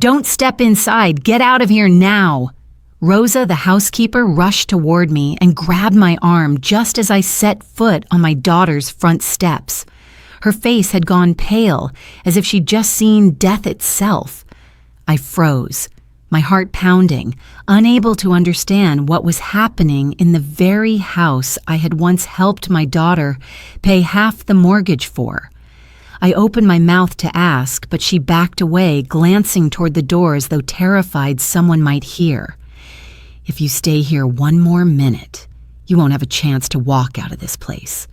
Don't step inside. Get out of here now. Rosa, the housekeeper, rushed toward me and grabbed my arm just as I set foot on my daughter's front steps. Her face had gone pale, as if she'd just seen death itself. I froze, my heart pounding, unable to understand what was happening in the very house I had once helped my daughter pay half the mortgage for. I opened my mouth to ask, but she backed away, glancing toward the door as though terrified someone might hear. If you stay here one more minute, you won't have a chance to walk out of this place.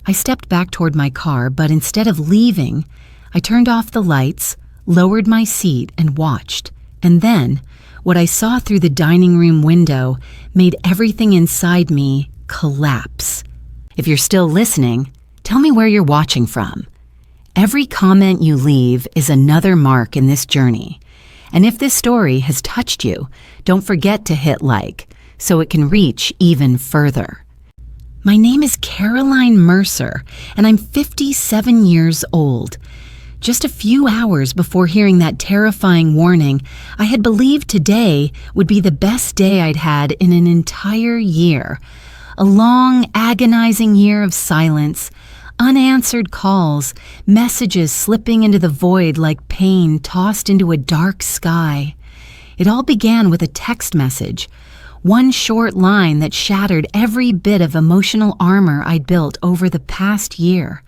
I stepped back toward my car, but instead of leaving, I turned off the lights, lowered my seat, and watched. And then, what I saw through the dining room window made everything inside me collapse. If you're still listening, tell me where you're watching from. Every comment you leave is another mark in this journey. And if this story has touched you, don't forget to hit like so it can reach even further. My name is Caroline Mercer, and I'm 57 years old. Just a few hours before hearing that terrifying warning, I had believed today would be the best day I'd had in an entire year. A long, agonizing year of silence, unanswered calls, messages slipping into the void like pain tossed into a dark sky. It all began with a text message, one short line that shattered every bit of emotional armor I'd built over the past year.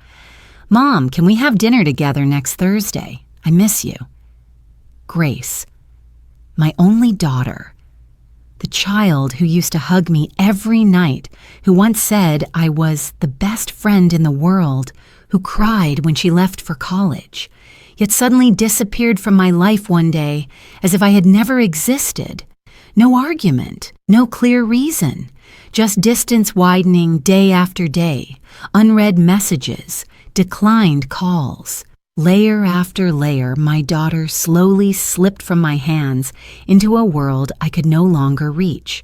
"Mom, can we have dinner together next Thursday? I miss you." Grace, my only daughter, the child who used to hug me every night, who once said I was the best friend in the world, who cried when she left for college, yet suddenly disappeared from my life one day as if I had never existed. No argument, no clear reason, just distance widening day after day, unread messages, declined calls. Layer after layer, my daughter slowly slipped from my hands into a world I could no longer reach.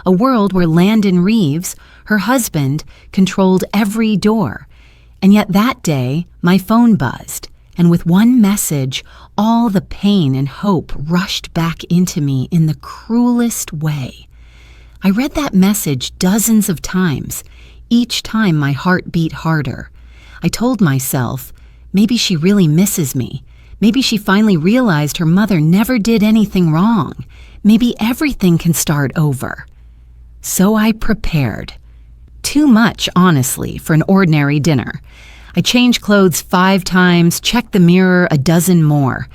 A world where Landon Reeves, her husband, controlled every door. And yet that day, my phone buzzed, and with one message, all the pain and hope rushed back into me in the cruelest way. I read that message dozens of times, each time my heart beat harder. I told myself, maybe she really misses me. Maybe she finally realized her mother never did anything wrong. Maybe everything can start over. So I prepared. Too much, honestly, for an ordinary dinner. I changed clothes 5 times, checked the mirror a dozen more.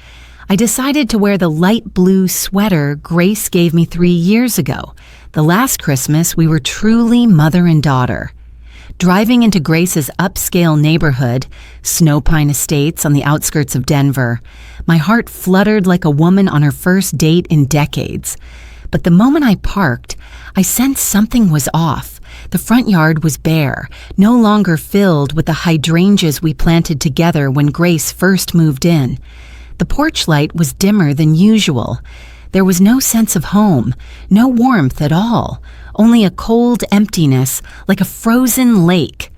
I decided to wear the light blue sweater Grace gave me 3 years ago. The last Christmas, we were truly mother and daughter. Driving into Grace's upscale neighborhood, Snow Pine Estates on the outskirts of Denver, my heart fluttered like a woman on her first date in decades. But the moment I parked, I sensed something was off. The front yard was bare, no longer filled with the hydrangeas we planted together when Grace first moved in. The porch light was dimmer than usual. There was no sense of home, no warmth at all, only a cold emptiness like a frozen lake.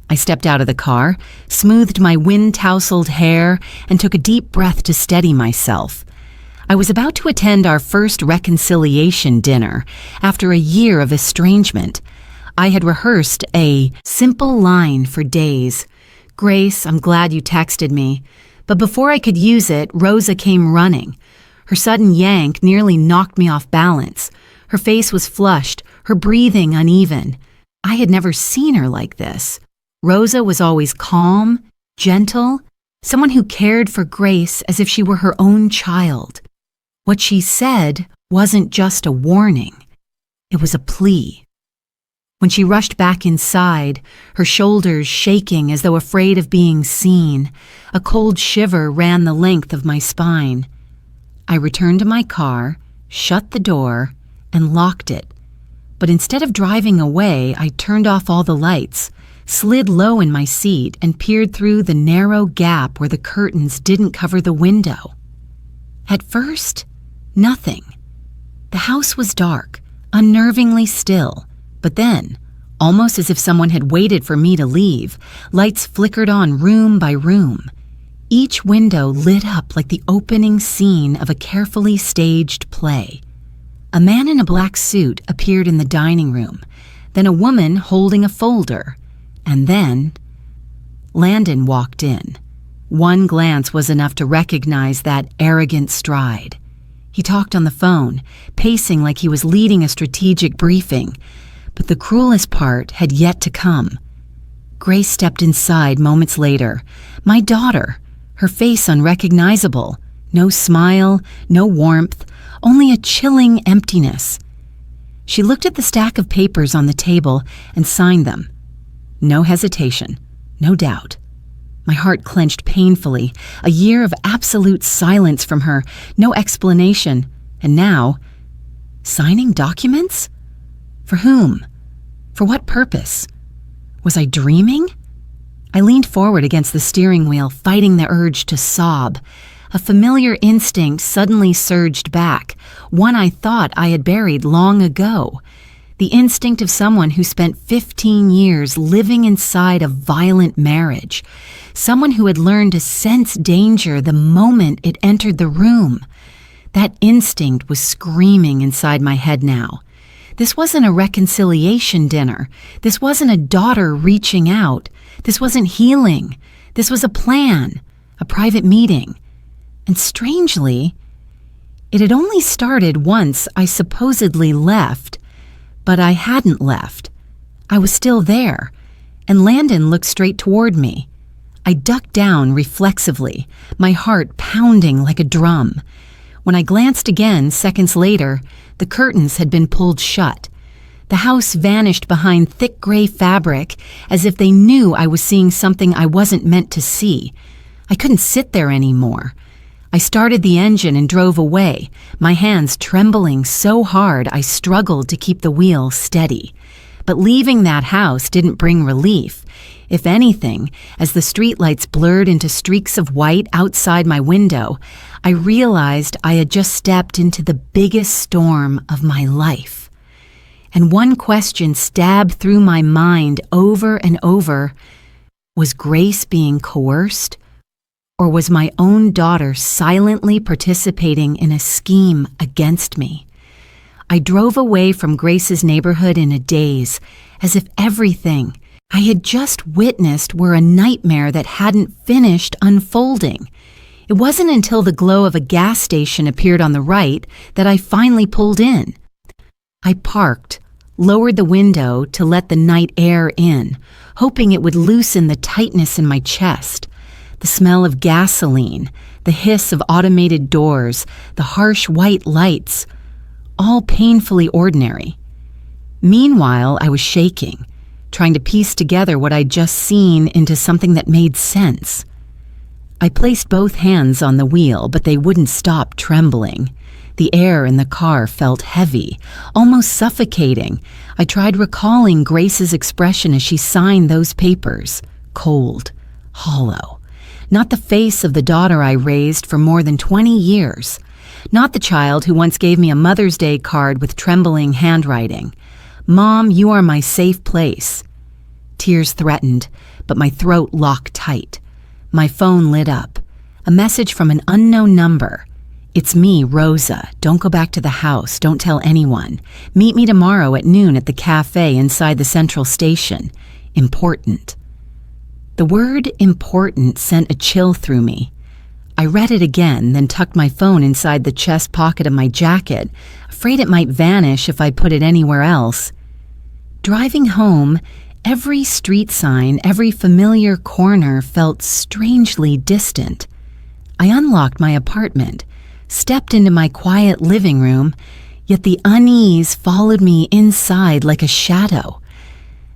I stepped out of the car, smoothed my wind-tousled hair, and took a deep breath to steady myself. I was about to attend our first reconciliation dinner after a year of estrangement. I had rehearsed a simple line for days. "Grace, I'm glad you texted me." But before I could use it, Rosa came running. Her sudden yank nearly knocked me off balance. Her face was flushed, her breathing uneven. I had never seen her like this. Rosa was always calm, gentle, someone who cared for Grace as if she were her own child. What she said wasn't just a warning. It was a plea. When she rushed back inside, her shoulders shaking as though afraid of being seen, a cold shiver ran the length of my spine. I returned to my car, shut the door, and locked it. But instead of driving away, I turned off all the lights, slid low in my seat, and peered through the narrow gap where the curtains didn't cover the window. At first, nothing. The house was dark, unnervingly still. But then, almost as if someone had waited for me to leave, lights flickered on room by room. each window lit up like the opening scene of a carefully staged play. A man in a black suit appeared in the dining room, then a woman holding a folder, and then Landon walked in. One glance was enough to recognize that arrogant stride. He talked on the phone, pacing like he was leading a strategic briefing, but the cruelest part had yet to come. Grace stepped inside moments later. My daughter, her face unrecognizable, no smile, no warmth, only a chilling emptiness. She looked at the stack of papers on the table and signed them. No hesitation, no doubt. My heart clenched painfully. A year of absolute silence from her, no explanation, and now, signing documents? For whom? For what purpose? Was I dreaming? I leaned forward against the steering wheel, fighting the urge to sob. A familiar instinct suddenly surged back, one I thought I had buried long ago. The instinct of someone who spent 15 years living inside a violent marriage. Someone who had learned to sense danger the moment it entered the room. That instinct was screaming inside my head now. This wasn't a reconciliation dinner. This wasn't a daughter reaching out. This wasn't healing. This was a plan, a private meeting. And strangely, it had only started once I supposedly left, but I hadn't left. I was still there, and Landon looked straight toward me. I ducked down reflexively, my heart pounding like a drum. When I glanced again seconds later, the curtains had been pulled shut. The house vanished behind thick gray fabric, as if they knew I was seeing something I wasn't meant to see. I couldn't sit there anymore. I started the engine and drove away, my hands trembling so hard I struggled to keep the wheel steady. But leaving that house didn't bring relief. If anything, as the streetlights blurred into streaks of white outside my window, I realized I had just stepped into the biggest storm of my life. And one question stabbed through my mind over and over: was Grace being coerced? Or was my own daughter silently participating in a scheme against me? I drove away from Grace's neighborhood in a daze, as if everything I had just witnessed were a nightmare that hadn't finished unfolding. It wasn't until the glow of a gas station appeared on the right that I finally pulled in. I parked, lowered the window to let the night air in, hoping it would loosen the tightness in my chest. The smell of gasoline, the hiss of automated doors, the harsh white lights, all painfully ordinary. Meanwhile, I was shaking, trying to piece together what I'd just seen into something that made sense. I placed both hands on the wheel, but they wouldn't stop trembling. The air in the car felt heavy, almost suffocating. I tried recalling Grace's expression as she signed those papers. Cold, hollow. Not the face of the daughter I raised for more than 20 years. Not the child who once gave me a Mother's Day card with trembling handwriting. "Mom, you are my safe place." Tears threatened, but my throat locked tight. My phone lit up. A message from an unknown number. "It's me, Rosa. Don't go back to the house. Don't tell anyone. Meet me tomorrow at noon at the cafe inside the central station. Important." The word important sent a chill through me. I read it again, then tucked my phone inside the chest pocket of my jacket, afraid it might vanish if I put it anywhere else. Driving home, every street sign, every familiar corner felt strangely distant. I unlocked my apartment, stepped into my quiet living room, yet the unease followed me inside like a shadow.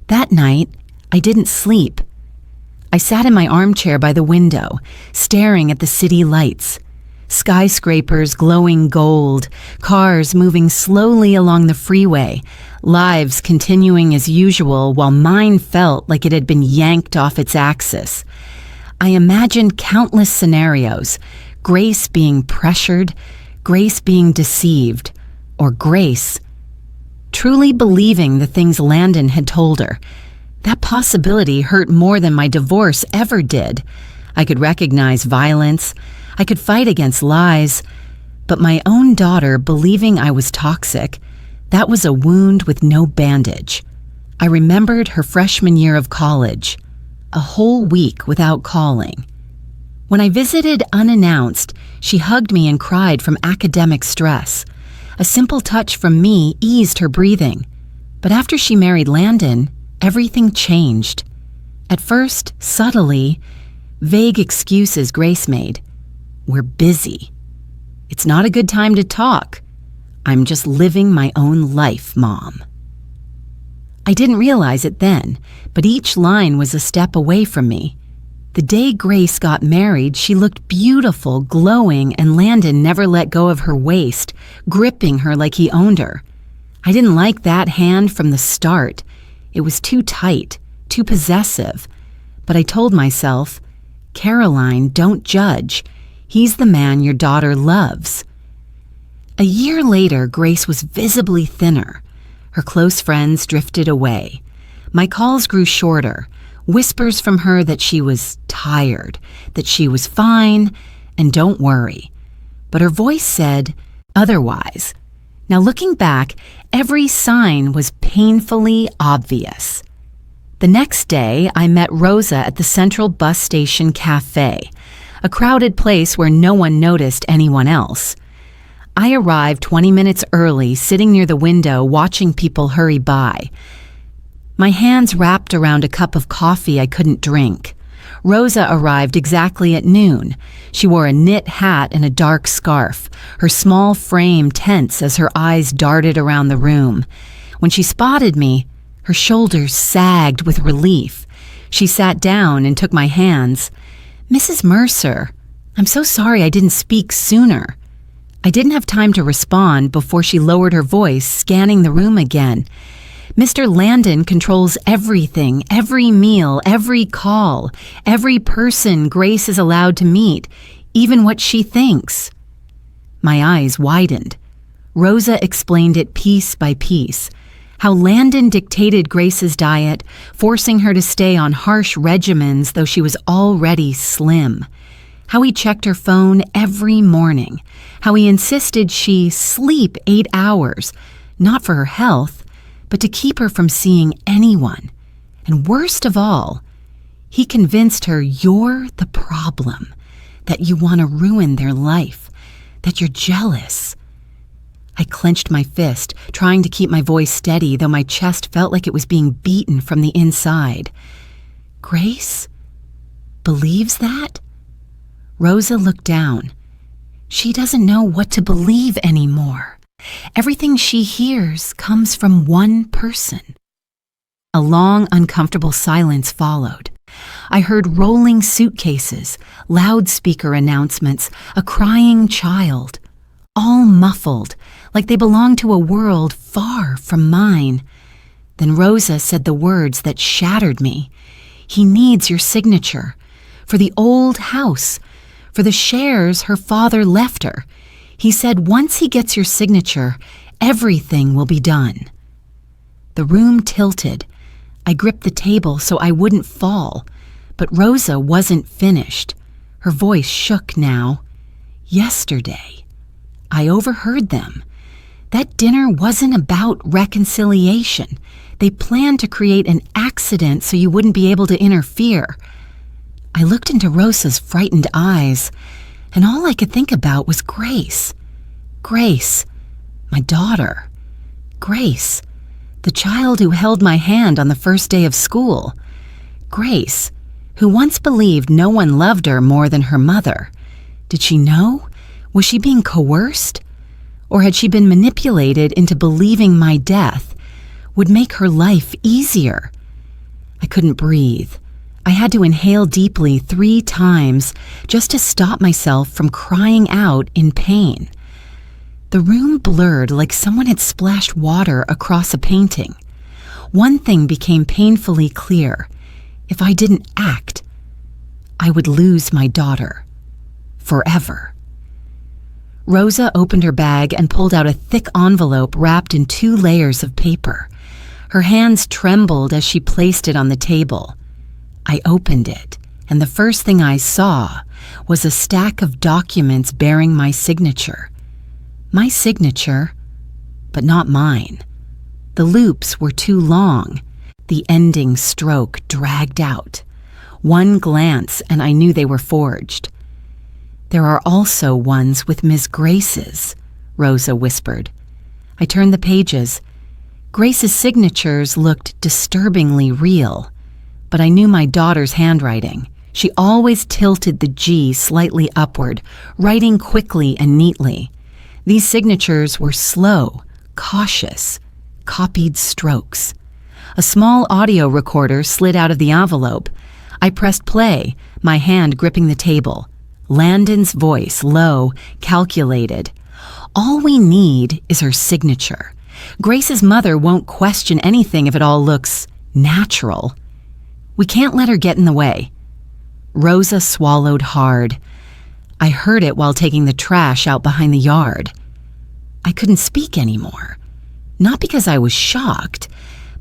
That night, I didn't sleep. I sat in my armchair by the window, staring at the city lights. Skyscrapers glowing gold, cars moving slowly along the freeway, lives continuing as usual while mine felt like it had been yanked off its axis. I imagined countless scenarios: Grace being pressured, Grace being deceived, or Grace truly believing the things Landon had told her. That possibility hurt more than my divorce ever did. I could recognize violence. I could fight against lies. But my own daughter believing I was toxic, that was a wound with no bandage. I remembered her freshman year of college, a whole week without calling. When I visited unannounced, she hugged me and cried from academic stress. A simple touch from me eased her breathing. But after she married Landon, everything changed. At first, subtly, vague excuses Grace made. We're busy. It's not a good time to talk. I'm just living my own life, Mom. I didn't realize it then, but each line was a step away from me. The day Grace got married, she looked beautiful, glowing, and Landon never let go of her waist, gripping her like he owned her. I didn't like that hand from the start. It was too tight, too possessive. But I told myself, Caroline, don't judge. He's the man your daughter loves. A year later, Grace was visibly thinner. Her close friends drifted away. My calls grew shorter. Whispers from her that she was tired, that she was fine, and don't worry. But her voice said otherwise. Now looking back, every sign was painfully obvious. The next day, I met Rosa at the Central Bus Station Cafe, a crowded place where no one noticed anyone else. I arrived 20 minutes early, sitting near the window watching people hurry by. My hands wrapped around a cup of coffee I couldn't drink. Rosa arrived exactly at noon. She wore a knit hat and a dark scarf, her small frame tense as her eyes darted around the room. When she spotted me, her shoulders sagged with relief. She sat down and took my hands. "Mrs. Mercer, I'm so sorry I didn't speak sooner." I didn't have time to respond before she lowered her voice, scanning the room again. Mr. Landon controls everything, every meal, every call, every person Grace is allowed to meet, even what she thinks. My eyes widened. Rosa explained it piece by piece. How Landon dictated Grace's diet, forcing her to stay on harsh regimens though she was already slim. How he checked her phone every morning. How he insisted she sleep 8 hours, not for her health, but to keep her from seeing anyone. And worst of all, he convinced her you're the problem, that you want to ruin their life, that you're jealous. I clenched my fist, trying to keep my voice steady, though my chest felt like it was being beaten from the inside. Grace believes that? Rosa looked down. She doesn't know what to believe anymore. Everything she hears comes from one person. A long, uncomfortable silence followed. I heard rolling suitcases, loudspeaker announcements, a crying child, all muffled, like they belonged to a world far from mine. Then Rosa said the words that shattered me. He needs your signature. For the old house, for the shares her father left her. He said once he gets your signature, everything will be done. The room tilted. I gripped the table so I wouldn't fall. But Rosa wasn't finished. Her voice shook now. Yesterday, I overheard them. That dinner wasn't about reconciliation. They planned to create an accident so you wouldn't be able to interfere. I looked into Rosa's frightened eyes, and all I could think about was Grace. Grace, my daughter. Grace, the child who held my hand on the first day of school. Grace, who once believed no one loved her more than her mother. Did she know? Was she being coerced? Or had she been manipulated into believing my death would make her life easier? I couldn't breathe. I had to inhale deeply 3 times just to stop myself from crying out in pain. The room blurred like someone had splashed water across a painting. One thing became painfully clear. If I didn't act, I would lose my daughter. Forever. Rosa opened her bag and pulled out a thick envelope wrapped in 2 layers of paper. Her hands trembled as she placed it on the table. I opened it and the first thing I saw was a stack of documents bearing my signature. My signature, but not mine. The loops were too long, the ending stroke dragged out. One glance and I knew they were forged. "There are also ones with Miss Grace's," Rosa whispered. I turned the pages. Grace's signatures looked disturbingly real, but I knew my daughter's handwriting. She always tilted the G slightly upward, writing quickly and neatly. These signatures were slow, cautious, copied strokes. A small audio recorder slid out of the envelope. I pressed play, my hand gripping the table. Landon's voice, low, calculated. "All we need is her signature. Grace's mother won't question anything if it all looks natural. We can't let her get in the way." Rosa swallowed hard. I heard it while taking the trash out behind the yard. I couldn't speak anymore. Not because I was shocked,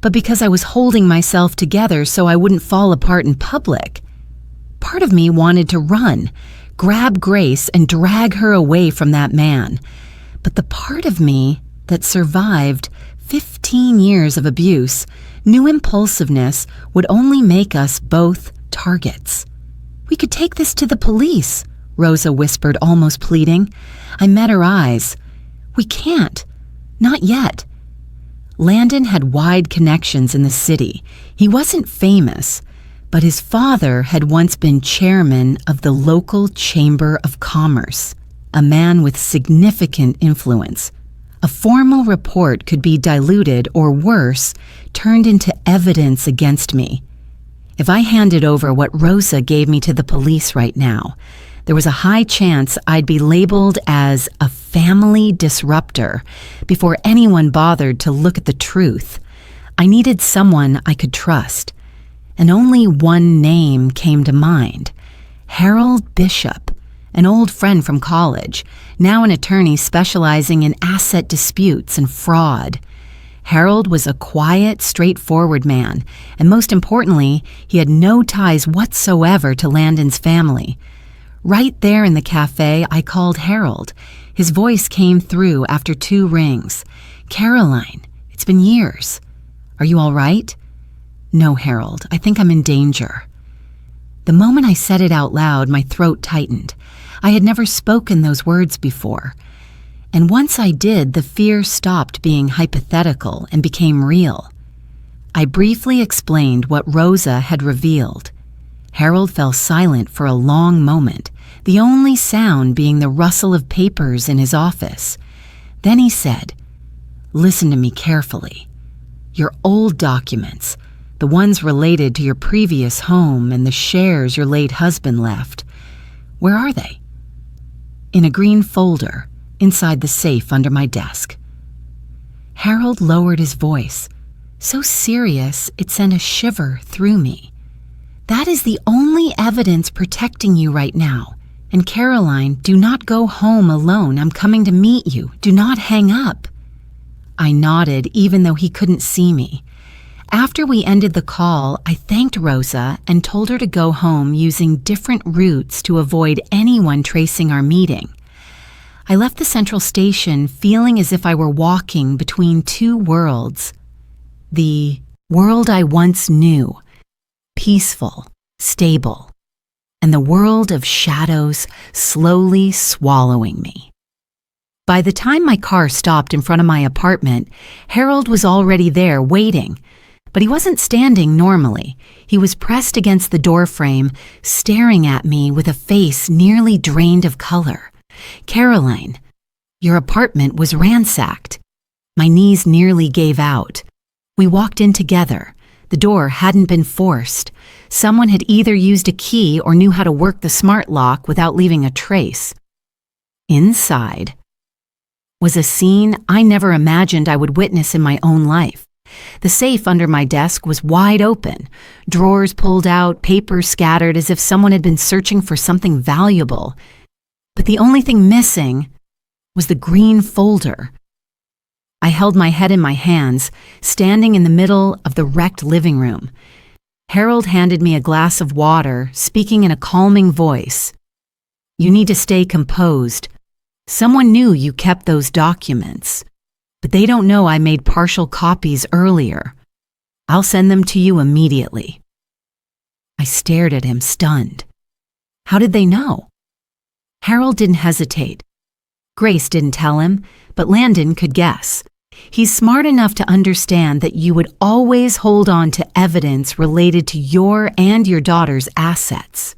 but because I was holding myself together so I wouldn't fall apart in public. Part of me wanted to run, grab Grace and drag her away from that man. But the part of me that survived 15 years of abuse knew impulsiveness would only make us both targets. "We could take this to the police," Rosa whispered, almost pleading. I met her eyes. "We can't. Not yet." Landon had wide connections in the city. He wasn't famous, but his father had once been chairman of the local Chamber of Commerce, a man with significant influence. A formal report could be diluted or, worse, turned into evidence against me. If I handed over what Rosa gave me to the police right now, there was a high chance I'd be labeled as a family disruptor before anyone bothered to look at the truth. I needed someone I could trust, and only one name came to mind: Harold Bishop, an old friend from college, now an attorney specializing in asset disputes and fraud. Harold was a quiet, straightforward man, and most importantly, he had no ties whatsoever to Landon's family. Right there in the cafe, I called Harold. His voice came through after 2 rings. "Caroline, it's been years. Are you all right?" "No, Harold, I think I'm in danger." The moment I said it out loud, my throat tightened. I had never spoken those words before. And once I did, the fear stopped being hypothetical and became real. I briefly explained what Rosa had revealed. Harold fell silent for a long moment, the only sound being the rustle of papers in his office. Then he said, "Listen to me carefully. Your old documents, the ones related to your previous home and the shares your late husband left, where are they?" "In a green folder, inside the safe under my desk." Harold lowered his voice, so serious it sent a shiver through me. "That is the only evidence protecting you right now. And Caroline, do not go home alone. I'm coming to meet you. Do not hang up." I nodded, even though he couldn't see me. After we ended the call, I thanked Rosa and told her to go home using different routes to avoid anyone tracing our meeting. I left the central station feeling as if I were walking between 2 worlds. The world I once knew, peaceful, stable, and the world of shadows slowly swallowing me. By the time my car stopped in front of my apartment, Harold was already there waiting. But he wasn't standing normally. He was pressed against the doorframe, staring at me with a face nearly drained of color. "Caroline, your apartment was ransacked." My knees nearly gave out. We walked in together. The door hadn't been forced. Someone had either used a key or knew how to work the smart lock without leaving a trace. Inside was a scene I never imagined I would witness in my own life. The safe under my desk was wide open, drawers pulled out, papers scattered as if someone had been searching for something valuable. But the only thing missing was the green folder. I held my head in my hands, standing in the middle of the wrecked living room. Harold handed me a glass of water, speaking in a calming voice. "You need to stay composed. Someone knew you kept those documents, but they don't know I made partial copies earlier. I'll send them to you immediately." I stared at him, stunned. How did they know? Harold didn't hesitate. Grace didn't tell him, but Landon could guess. He's smart enough to understand that you would always hold on to evidence related to your and your daughter's assets.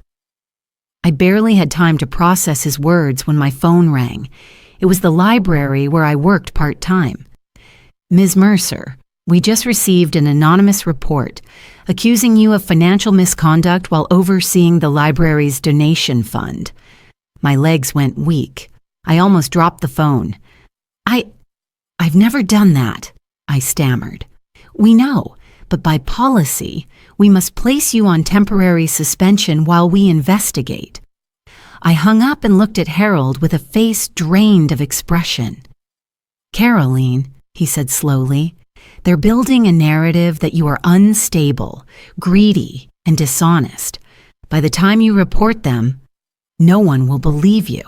I barely had time to process his words when my phone rang. It was the library where I worked part-time. "Ms. Mercer, we just received an anonymous report accusing you of financial misconduct while overseeing the library's donation fund." My legs went weak. I almost dropped the phone. I've never done that," I stammered. "We know, but by policy, we must place you on temporary suspension while we investigate." I hung up and looked at Harold with a face drained of expression. "Caroline," he said slowly, "they're building a narrative that you are unstable, greedy, and dishonest. By the time you report them, no one will believe you."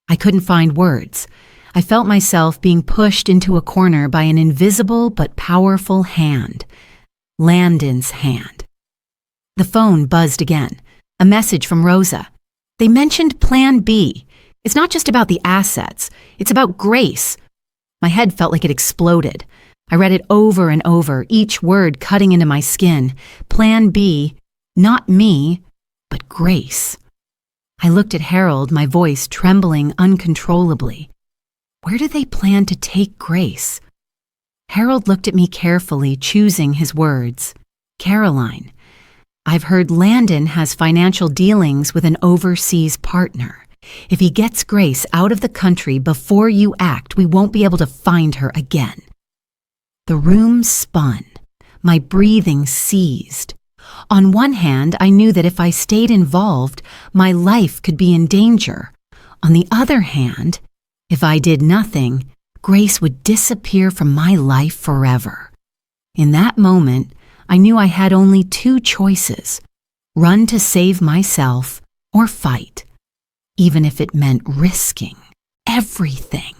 I couldn't find words. I felt myself being pushed into a corner by an invisible but powerful hand. Landon's hand. The phone buzzed again. A message from Rosa. "They mentioned Plan B. It's not just about the assets. It's about Grace." My head felt like it exploded. I read it over and over, each word cutting into my skin. Plan B, not me, but Grace. I looked at Harold, my voice trembling uncontrollably. Where do they plan to take Grace? Harold looked at me carefully, choosing his words. "Caroline, I've heard Landon has financial dealings with an overseas partner. If he gets Grace out of the country before you act, we won't be able to find her again." The room spun. My breathing seized. On one hand, I knew that if I stayed involved, my life could be in danger. On the other hand, if I did nothing, Grace would disappear from my life forever. In that moment, I knew I had only two choices: run to save myself or fight, even if it meant risking everything.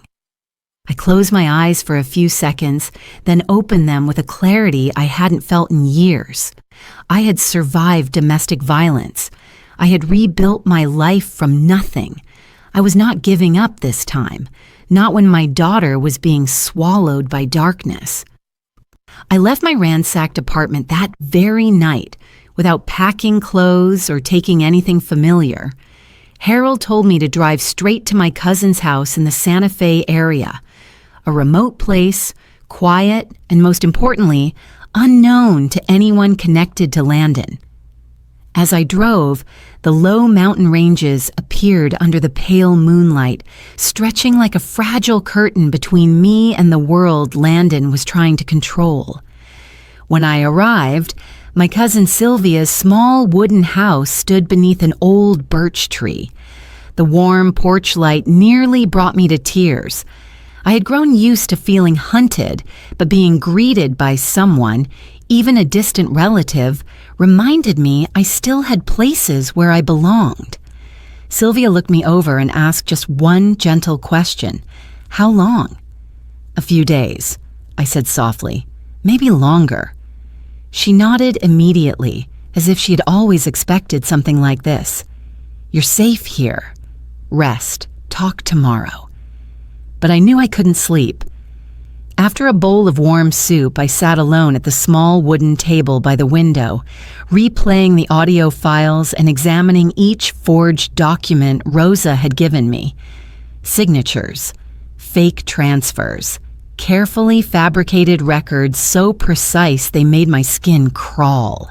I closed my eyes for a few seconds, then opened them with a clarity I hadn't felt in years. I had survived domestic violence. I had rebuilt my life from nothing. I was not giving up this time, not when my daughter was being swallowed by darkness. I left my ransacked apartment that very night without packing clothes or taking anything familiar. Harold told me to drive straight to my cousin's house in the Santa Fe area, a remote place, quiet, and most importantly, unknown to anyone connected to Landon. As I drove, the low mountain ranges appeared under the pale moonlight, stretching like a fragile curtain between me and the world Landon was trying to control. When I arrived, my cousin Sylvia's small wooden house stood beneath an old birch tree. The warm porch light nearly brought me to tears. I had grown used to feeling hunted, but being greeted by someone, even a distant relative, reminded me I still had places where I belonged. Sylvia looked me over and asked just one gentle question. "How long?" "A few days," I said softly. "Maybe longer." She nodded immediately, as if she had always expected something like this. "You're safe here. Rest. Talk tomorrow." But I knew I couldn't sleep. After a bowl of warm soup, I sat alone at the small wooden table by the window, replaying the audio files and examining each forged document Rosa had given me. Signatures, fake transfers, carefully fabricated records so precise they made my skin crawl.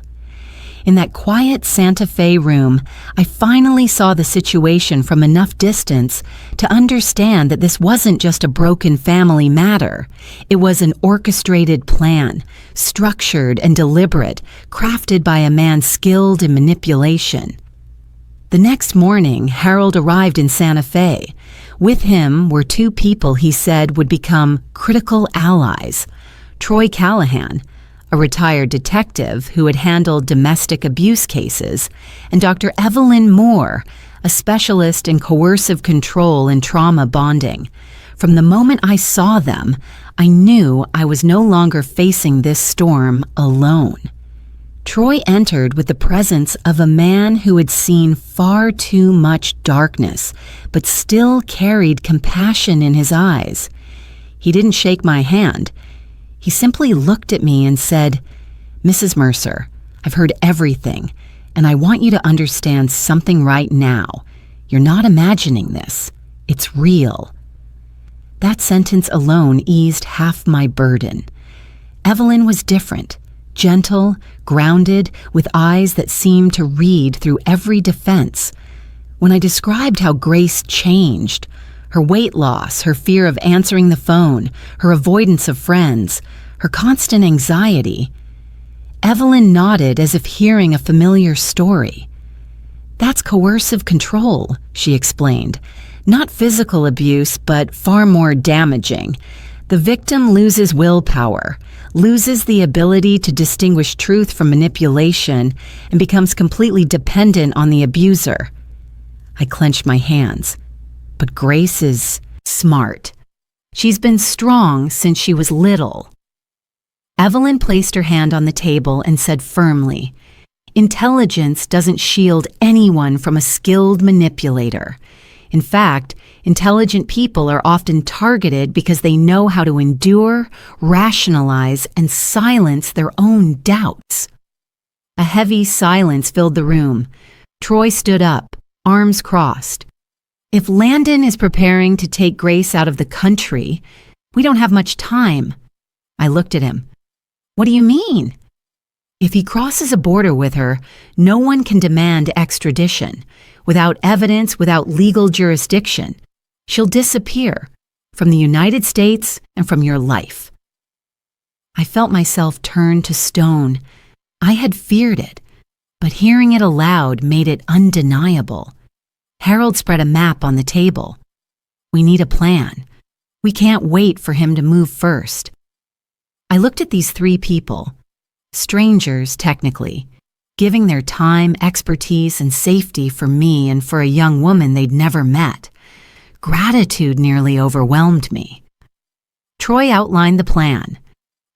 In that quiet Santa Fe room, I finally saw the situation from enough distance to understand that this wasn't just a broken family matter. It was an orchestrated plan, structured and deliberate, crafted by a man skilled in manipulation. The next morning, Harold arrived in Santa Fe. With him were two people he said would become critical allies: Troy Callahan, a retired detective who had handled domestic abuse cases, and Dr. Evelyn Moore, a specialist in coercive control and trauma bonding. From the moment I saw them, I knew I was no longer facing this storm alone. Troy entered with the presence of a man who had seen far too much darkness, but still carried compassion in his eyes. He didn't shake my hand. He simply looked at me and said, "Mrs. Mercer, I've heard everything, and I want you to understand something right now. You're not imagining this. It's real." That sentence alone eased half my burden. Evelyn was different, gentle, grounded, with eyes that seemed to read through every defense. When I described how Grace changed, her weight loss, her fear of answering the phone, her avoidance of friends, her constant anxiety, Evelyn nodded as if hearing a familiar story. "That's coercive control," she explained. "Not physical abuse, but far more damaging. The victim loses willpower, loses the ability to distinguish truth from manipulation, and becomes completely dependent on the abuser." I clenched my hands. But Grace is smart. She's been strong since she was little. Evelyn placed her hand on the table and said firmly, "Intelligence doesn't shield anyone from a skilled manipulator. In fact, intelligent people are often targeted because they know how to endure, rationalize, and silence their own doubts." A heavy silence filled the room. Troy stood up, arms crossed. "If Landon is preparing to take Grace out of the country, we don't have much time." I looked at him. "What do you mean?" "If he crosses a border with her, no one can demand extradition. Without evidence, without legal jurisdiction, she'll disappear from the United States and from your life." I felt myself turn to stone. I had feared it, but hearing it aloud made it undeniable. Harold spread a map on the table. "We need a plan. We can't wait for him to move first." I looked at these three people, strangers technically, giving their time, expertise, and safety for me and for a young woman they'd never met. Gratitude nearly overwhelmed me. Troy outlined the plan.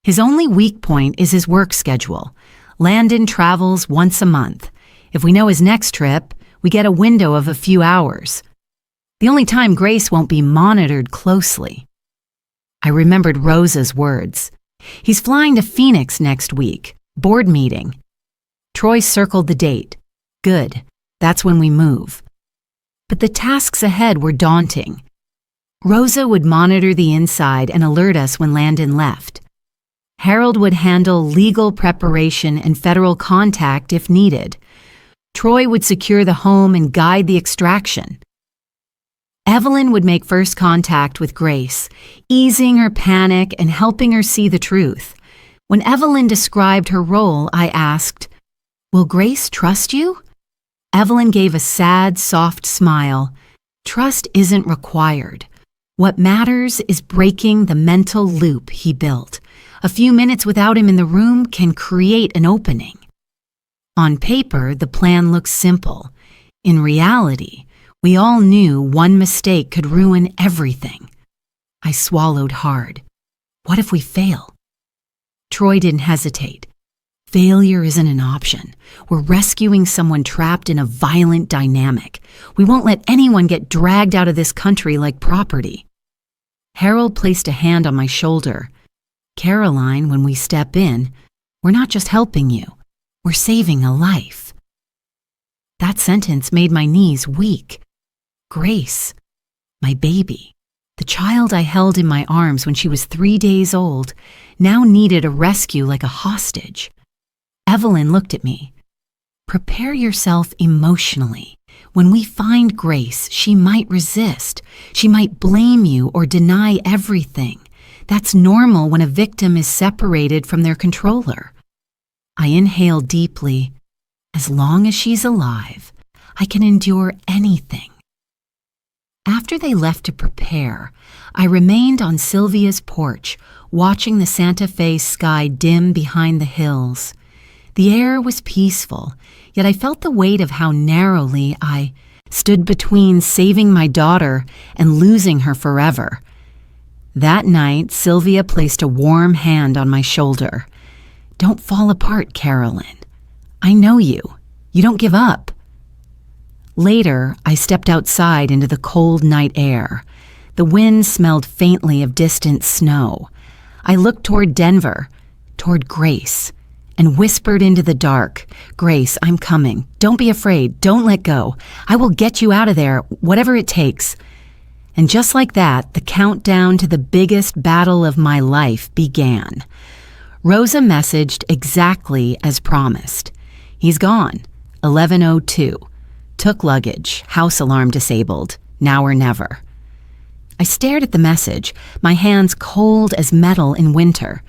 His only weak point is his work schedule. Landon travels once a month. If we know his next trip, we get a window of a few hours. The only time Grace won't be monitored closely. I remembered Rosa's words. "He's flying to Phoenix next week. Board meeting." Troy circled the date. "Good. That's when we move." But the tasks ahead were daunting. Rosa would monitor the inside and alert us when Landon left. Harold would handle legal preparation and federal contact if needed. Troy would secure the home and guide the extraction. Evelyn would make first contact with Grace, easing her panic and helping her see the truth. When Evelyn described her role, I asked, "Will Grace trust you?" Evelyn gave a sad, soft smile. "Trust isn't required. What matters is breaking the mental loop he built. A few minutes without him in the room can create an opening." On paper, the plan looked simple. In reality, we all knew one mistake could ruin everything. I swallowed hard. What if we fail? Troy didn't hesitate. Failure isn't an option. We're rescuing someone trapped in a violent dynamic. We won't let anyone get dragged out of this country like property. Harold placed a hand on my shoulder. "Caroline, when we step in, we're not just helping you. We're saving a life." That sentence made my knees weak. Grace, my baby, the child I held in my arms when she was 3 days old, now needed a rescue like a hostage. Evelyn looked at me. "Prepare yourself emotionally. When we find Grace, she might resist. She might blame you or deny everything. That's normal when a victim is separated from their controller." I inhaled deeply. As long as she's alive, I can endure anything. After they left to prepare, I remained on Sylvia's porch, watching the Santa Fe sky dim behind the hills. The air was peaceful, yet I felt the weight of how narrowly I stood between saving my daughter and losing her forever. That night, Sylvia placed a warm hand on my shoulder. "Don't fall apart, Carolyn. I know you. You don't give up." Later, I stepped outside into the cold night air. The wind smelled faintly of distant snow. I looked toward Denver, toward Grace, and whispered into the dark, "Grace, I'm coming. Don't be afraid. Don't let go. I will get you out of there, whatever it takes." And just like that, the countdown to the biggest battle of my life began. Rosa messaged exactly as promised. "He's gone. 11:02. Took luggage. House alarm disabled. Now or never." I stared at the message, my hands cold as metal in winter.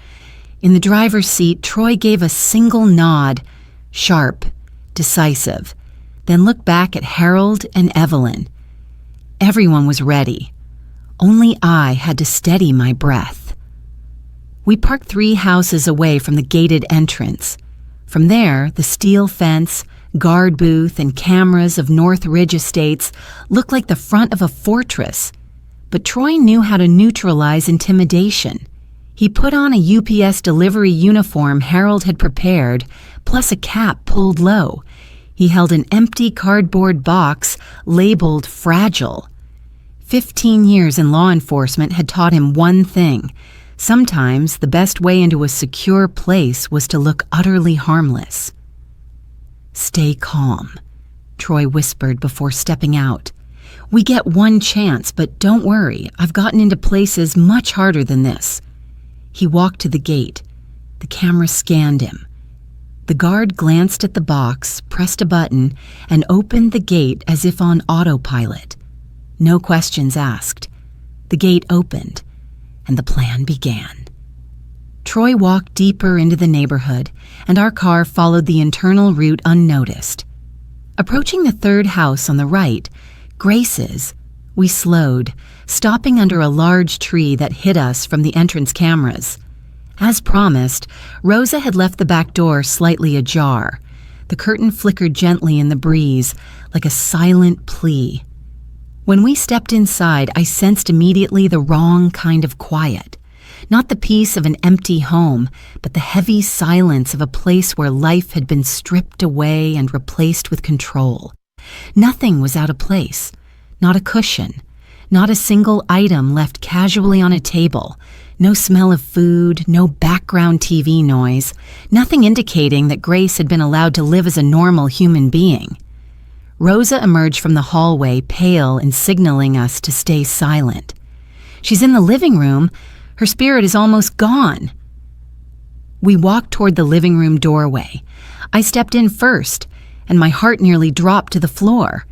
In the driver's seat, Troy gave a single nod, sharp, decisive, then looked back at Harold and Evelyn. Everyone was ready. Only I had to steady my breath. We parked 3 houses away from the gated entrance. From there, the steel fence, guard booth, and cameras of North Ridge Estates looked like the front of a fortress. But Troy knew how to neutralize intimidation. He put on a UPS delivery uniform Harold had prepared, plus a cap pulled low. He held an empty cardboard box labeled fragile. 15 years in law enforcement had taught him one thing. Sometimes the best way into a secure place was to look utterly harmless. "Stay calm," Troy whispered before stepping out. "We get one chance, but don't worry, I've gotten into places much harder than this." He walked to the gate. The camera scanned him. The guard glanced at the box, pressed a button, and opened the gate as if on autopilot. No questions asked. The gate opened, and the plan began. Troy walked deeper into the neighborhood, and our car followed the internal route unnoticed. Approaching the 3rd house on the right, Grace's, we slowed, stopping under a large tree that hid us from the entrance cameras. As promised, Rosa had left the back door slightly ajar. The curtain flickered gently in the breeze, like a silent plea. When we stepped inside, I sensed immediately the wrong kind of quiet. Not the peace of an empty home, but the heavy silence of a place where life had been stripped away and replaced with control. Nothing was out of place. Not a cushion. Not a single item left casually on a table. No smell of food, no background TV noise. Nothing indicating that Grace had been allowed to live as a normal human being. Rosa emerged from the hallway, pale and signaling us to stay silent. "She's in the living room. Her spirit is almost gone." We walked toward the living room doorway. I stepped in first, and my heart nearly dropped to the floor.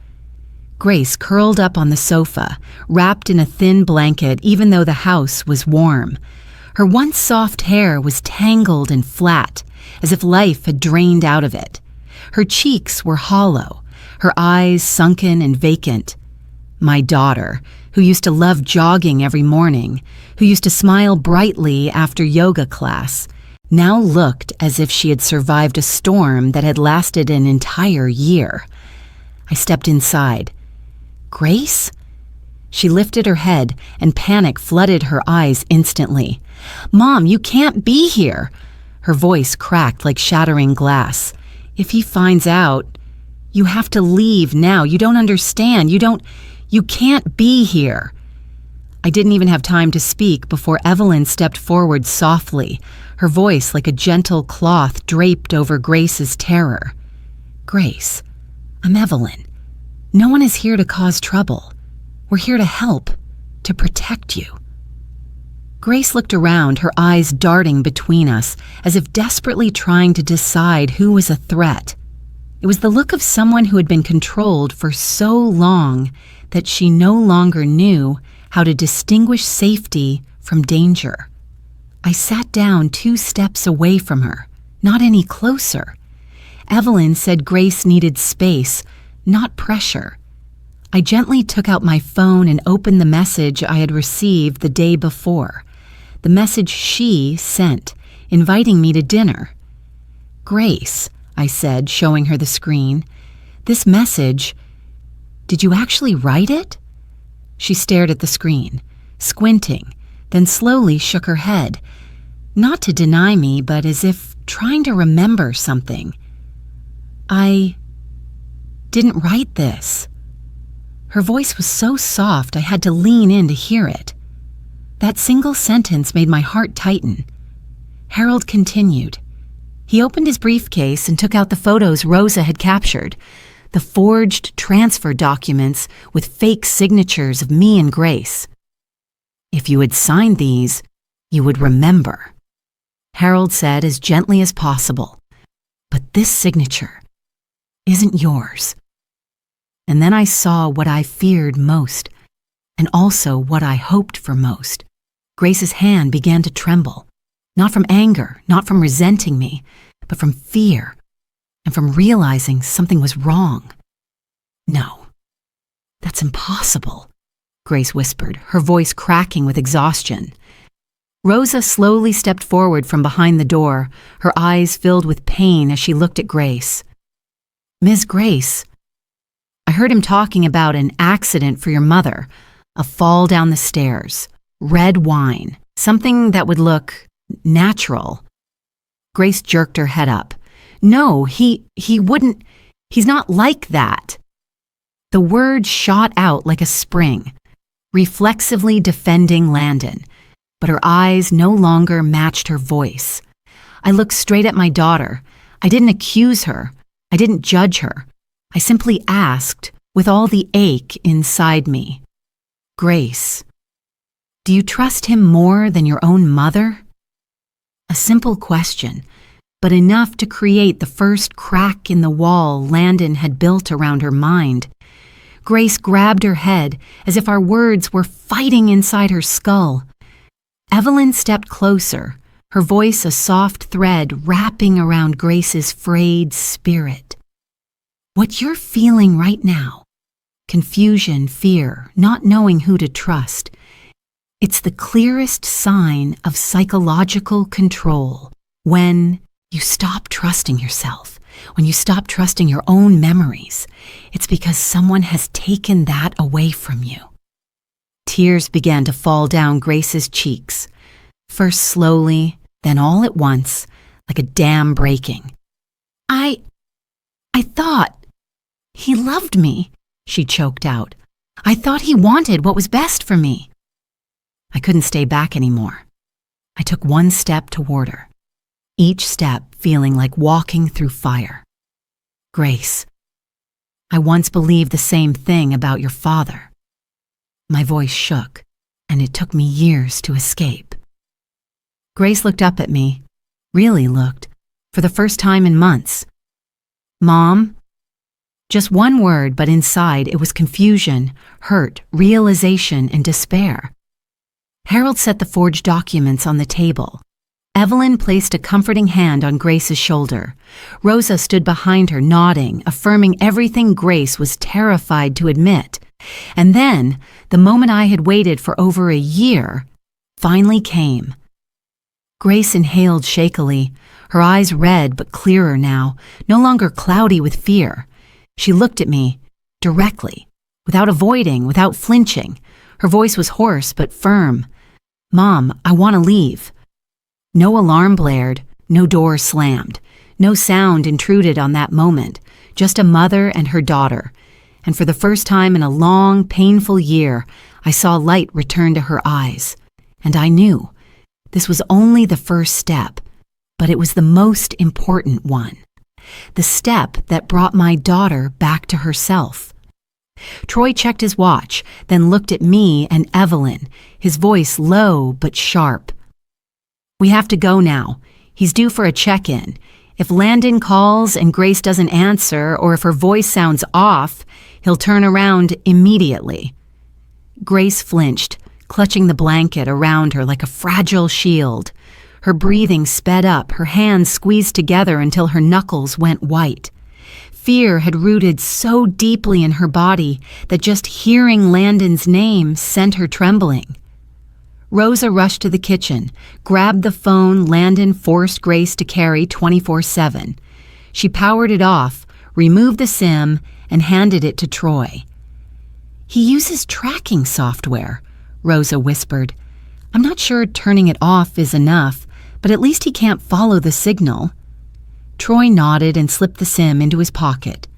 Grace curled up on the sofa, wrapped in a thin blanket even though the house was warm. Her once soft hair was tangled and flat, as if life had drained out of it. Her cheeks were hollow, her eyes sunken and vacant. My daughter, who used to love jogging every morning, who used to smile brightly after yoga class, now looked as if she had survived a storm that had lasted an entire year. I stepped inside. "Grace?" She lifted her head, and panic flooded her eyes instantly. "Mom, you can't be here!" Her voice cracked like shattering glass. "If he finds out, you have to leave now. You don't understand. You can't be here." I didn't even have time to speak before Evelyn stepped forward softly, her voice like a gentle cloth draped over Grace's terror. "Grace, I'm Evelyn. No one is here to cause trouble. We're here to help, to protect you." Grace looked around, her eyes darting between us, as if desperately trying to decide who was a threat. It was the look of someone who had been controlled for so long that she no longer knew how to distinguish safety from danger. I sat down 2 steps away from her, not any closer. Evelyn said Grace needed space, not pressure. I gently took out my phone and opened the message I had received the day before. The message she sent, inviting me to dinner. "Grace," I said, showing her the screen. "This message, did you actually write it?" She stared at the screen, squinting, then slowly shook her head, not to deny me, but as if trying to remember something. "I didn't write this." Her voice was so soft I had to lean in to hear it. That single sentence made my heart tighten. Harold continued. He opened his briefcase and took out the photos Rosa had captured, the forged transfer documents with fake signatures of me and Grace. "If you had signed these, you would remember," Harold said as gently as possible. "But this signature isn't yours." And then I saw what I feared most, and also what I hoped for most. Grace's hand began to tremble, not from anger, not from resenting me, but from fear, and from realizing something was wrong. "No, that's impossible," Grace whispered, her voice cracking with exhaustion. Rosa slowly stepped forward from behind the door, her eyes filled with pain as she looked at Grace. "Ms. Grace, I heard him talking about an accident for your mother, a fall down the stairs, red wine, something that would look natural." Grace jerked her head up. "No, he wouldn't, he's not like that." The word shot out like a spring, reflexively defending Landon, but her eyes no longer matched her voice. I looked straight at my daughter. I didn't accuse her. I didn't judge her. I simply asked, with all the ache inside me, "Grace, do you trust him more than your own mother?" A simple question, but enough to create the first crack in the wall Landon had built around her mind. Grace grabbed her head as if our words were fighting inside her skull. Evelyn stepped closer, her voice a soft thread wrapping around Grace's frayed spirit. "What you're feeling right now, confusion, fear, not knowing who to trust, it's the clearest sign of psychological control. When you stop trusting yourself, when you stop trusting your own memories, it's because someone has taken that away from you." Tears began to fall down Grace's cheeks, first slowly, then all at once, like a dam breaking. I thought he loved me," she choked out. "I thought he wanted what was best for me." I couldn't stay back anymore. I took one step toward her, each step feeling like walking through fire. "Grace, I once believed the same thing about your father." My voice shook, and it took me years to escape. Grace looked up at me, really looked, for the first time in months. "Mom?" Just one word, but inside it was confusion, hurt, realization, and despair. Harold set the forged documents on the table. Evelyn placed a comforting hand on Grace's shoulder. Rosa stood behind her, nodding, affirming everything Grace was terrified to admit. And then, the moment I had waited for over a year finally came. Grace inhaled shakily, her eyes red but clearer now, no longer cloudy with fear. She looked at me, directly, without avoiding, without flinching. Her voice was hoarse but firm. "Mom, I want to leave." No alarm blared, no door slammed, no sound intruded on that moment, just a mother and her daughter. And for the first time in a long, painful year, I saw light return to her eyes. And I knew this was only the first step, but it was the most important one. The step that brought my daughter back to herself. Troy checked his watch, then looked at me and Evelyn, his voice low but sharp. "We have to go now. He's due for a check-in. If Landon calls and Grace doesn't answer, or if her voice sounds off, he'll turn around immediately." Grace flinched, clutching the blanket around her like a fragile shield. Her breathing sped up, her hands squeezed together until her knuckles went white. Fear had rooted so deeply in her body that just hearing Landon's name sent her trembling. Rosa rushed to the kitchen, grabbed the phone Landon forced Grace to carry 24/7. She powered it off, removed the SIM, and handed it to Troy. "He uses tracking software," Rosa whispered. "I'm not sure turning it off is enough, but at least he can't follow the signal." Troy nodded and slipped the SIM into his pocket.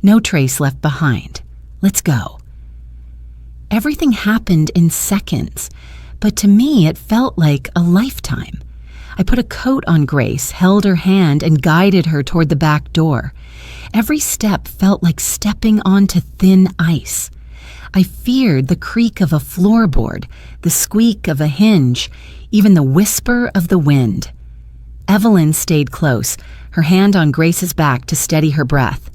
"No trace left behind. Let's go." Everything happened in seconds, but to me it felt like a lifetime. I put a coat on Grace, held her hand, and guided her toward the back door. Every step felt like stepping onto thin ice. I feared the creak of a floorboard, the squeak of a hinge, even the whisper of the wind. Evelyn stayed close, her hand on Grace's back to steady her breath.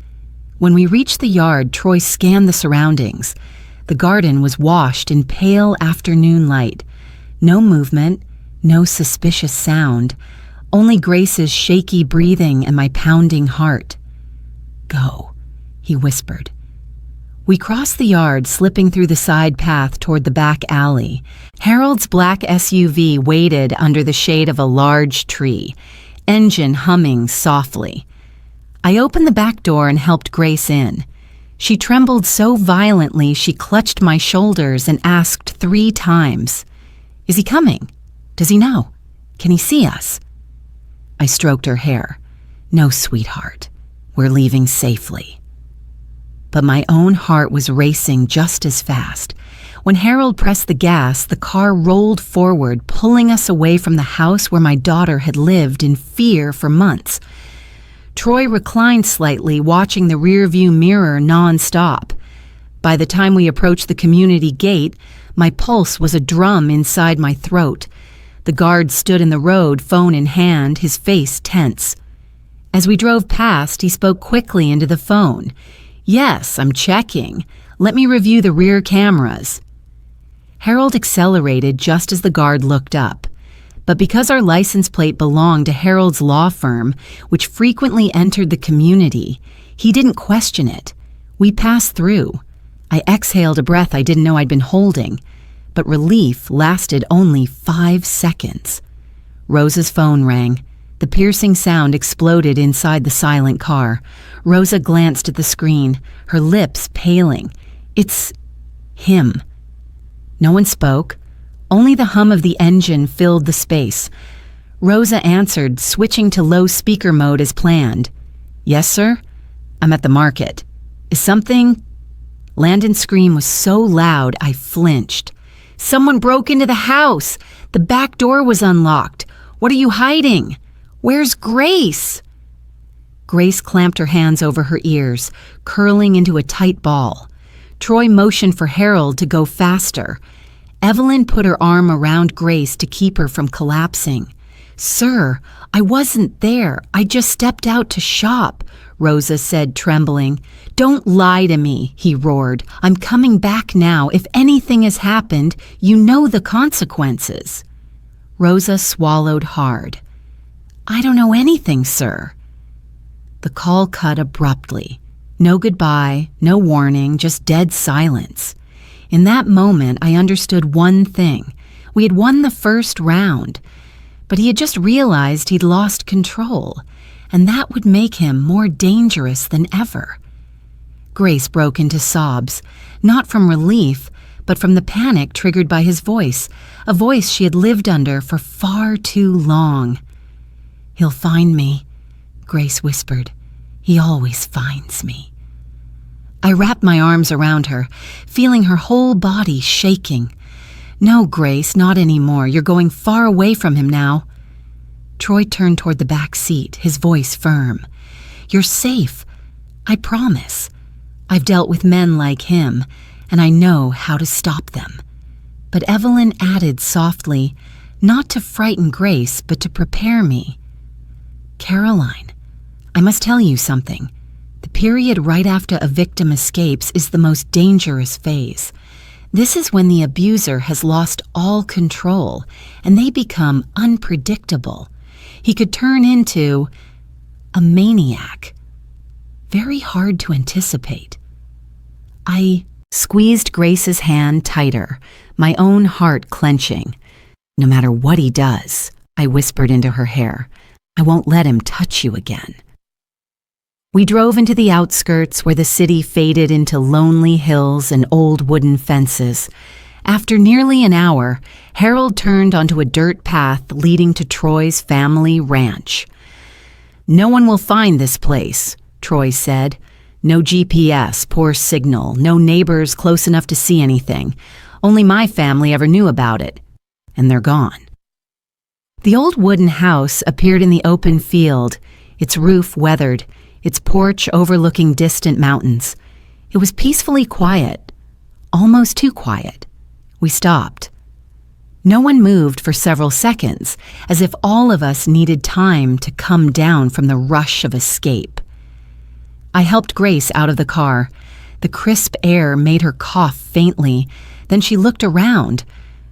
When we reached the yard, Troy scanned the surroundings. The garden was washed in pale afternoon light. No movement, no suspicious sound, only Grace's shaky breathing and my pounding heart. "Go," he whispered. We crossed the yard, slipping through the side path toward the back alley. Harold's black SUV waited under the shade of a large tree, engine humming softly. I opened the back door and helped Grace in. She trembled so violently she clutched my shoulders and asked 3 times, "Is he coming? Does he know? Can he see us?" I stroked her hair. "No, sweetheart. We're leaving safely." But my own heart was racing just as fast. When Harold pressed the gas, the car rolled forward, pulling us away from the house where my daughter had lived in fear for months. Troy reclined slightly, watching the rearview mirror nonstop. By the time we approached the community gate, my pulse was a drum inside my throat. The guard stood in the road, phone in hand, his face tense. As we drove past, he spoke quickly into the phone. "Yes, I'm checking. Let me review the rear cameras." Harold accelerated just as the guard looked up. But because our license plate belonged to Harold's law firm, which frequently entered the community, he didn't question it. We passed through. I exhaled a breath I didn't know I'd been holding, but relief lasted only 5 seconds. Rosa's phone rang. The piercing sound exploded inside the silent car. Rosa glanced at the screen, her lips paling. "It's him." No one spoke. Only the hum of the engine filled the space. Rosa answered, switching to low speaker mode as planned. "Yes, sir? I'm at the market. Is something—" Landon's scream was so loud I flinched. "Someone broke into the house! The back door was unlocked! What are you hiding? Where's Grace?" Grace clamped her hands over her ears, curling into a tight ball. Troy motioned for Harold to go faster. Evelyn put her arm around Grace to keep her from collapsing. "Sir, I wasn't there. I just stepped out to shop," Rosa said, trembling. "Don't lie to me," he roared. "I'm coming back now. If anything has happened, you know the consequences." Rosa swallowed hard. "I don't know anything, sir." The call cut abruptly. No goodbye, no warning, just dead silence. In that moment, I understood one thing. We had won the first round, but he had just realized he'd lost control, and that would make him more dangerous than ever. Grace broke into sobs, not from relief, but from the panic triggered by his voice, a voice she had lived under for far too long. "He'll find me," Grace whispered. "He always finds me." I wrapped my arms around her, feeling her whole body shaking. "No, Grace, not anymore. You're going far away from him now." Troy turned toward the back seat, his voice firm. "You're safe. I promise. I've dealt with men like him, and I know how to stop them." But Evelyn added softly, not to frighten Grace, but to prepare me. "Caroline, I must tell you something. The period right after a victim escapes is the most dangerous phase. This is when the abuser has lost all control, and they become unpredictable. He could turn into a maniac." very hard to anticipate. I squeezed Grace's hand tighter, my own heart clenching. "No matter what he does," I whispered into her hair, "I won't let him touch you again." We drove into the outskirts where the city faded into lonely hills and old wooden fences. After nearly an hour, Harold turned onto a dirt path leading to Troy's family ranch. "No one will find this place," Troy said. "No GPS, poor signal, no neighbors close enough to see anything. Only my family ever knew about it. And they're gone." The old wooden house appeared in the open field, its roof weathered, its porch overlooking distant mountains. It was peacefully quiet, almost too quiet. We stopped. No one moved for several seconds, as if all of us needed time to come down from the rush of escape. I helped Grace out of the car. The crisp air made her cough faintly. Then she looked around,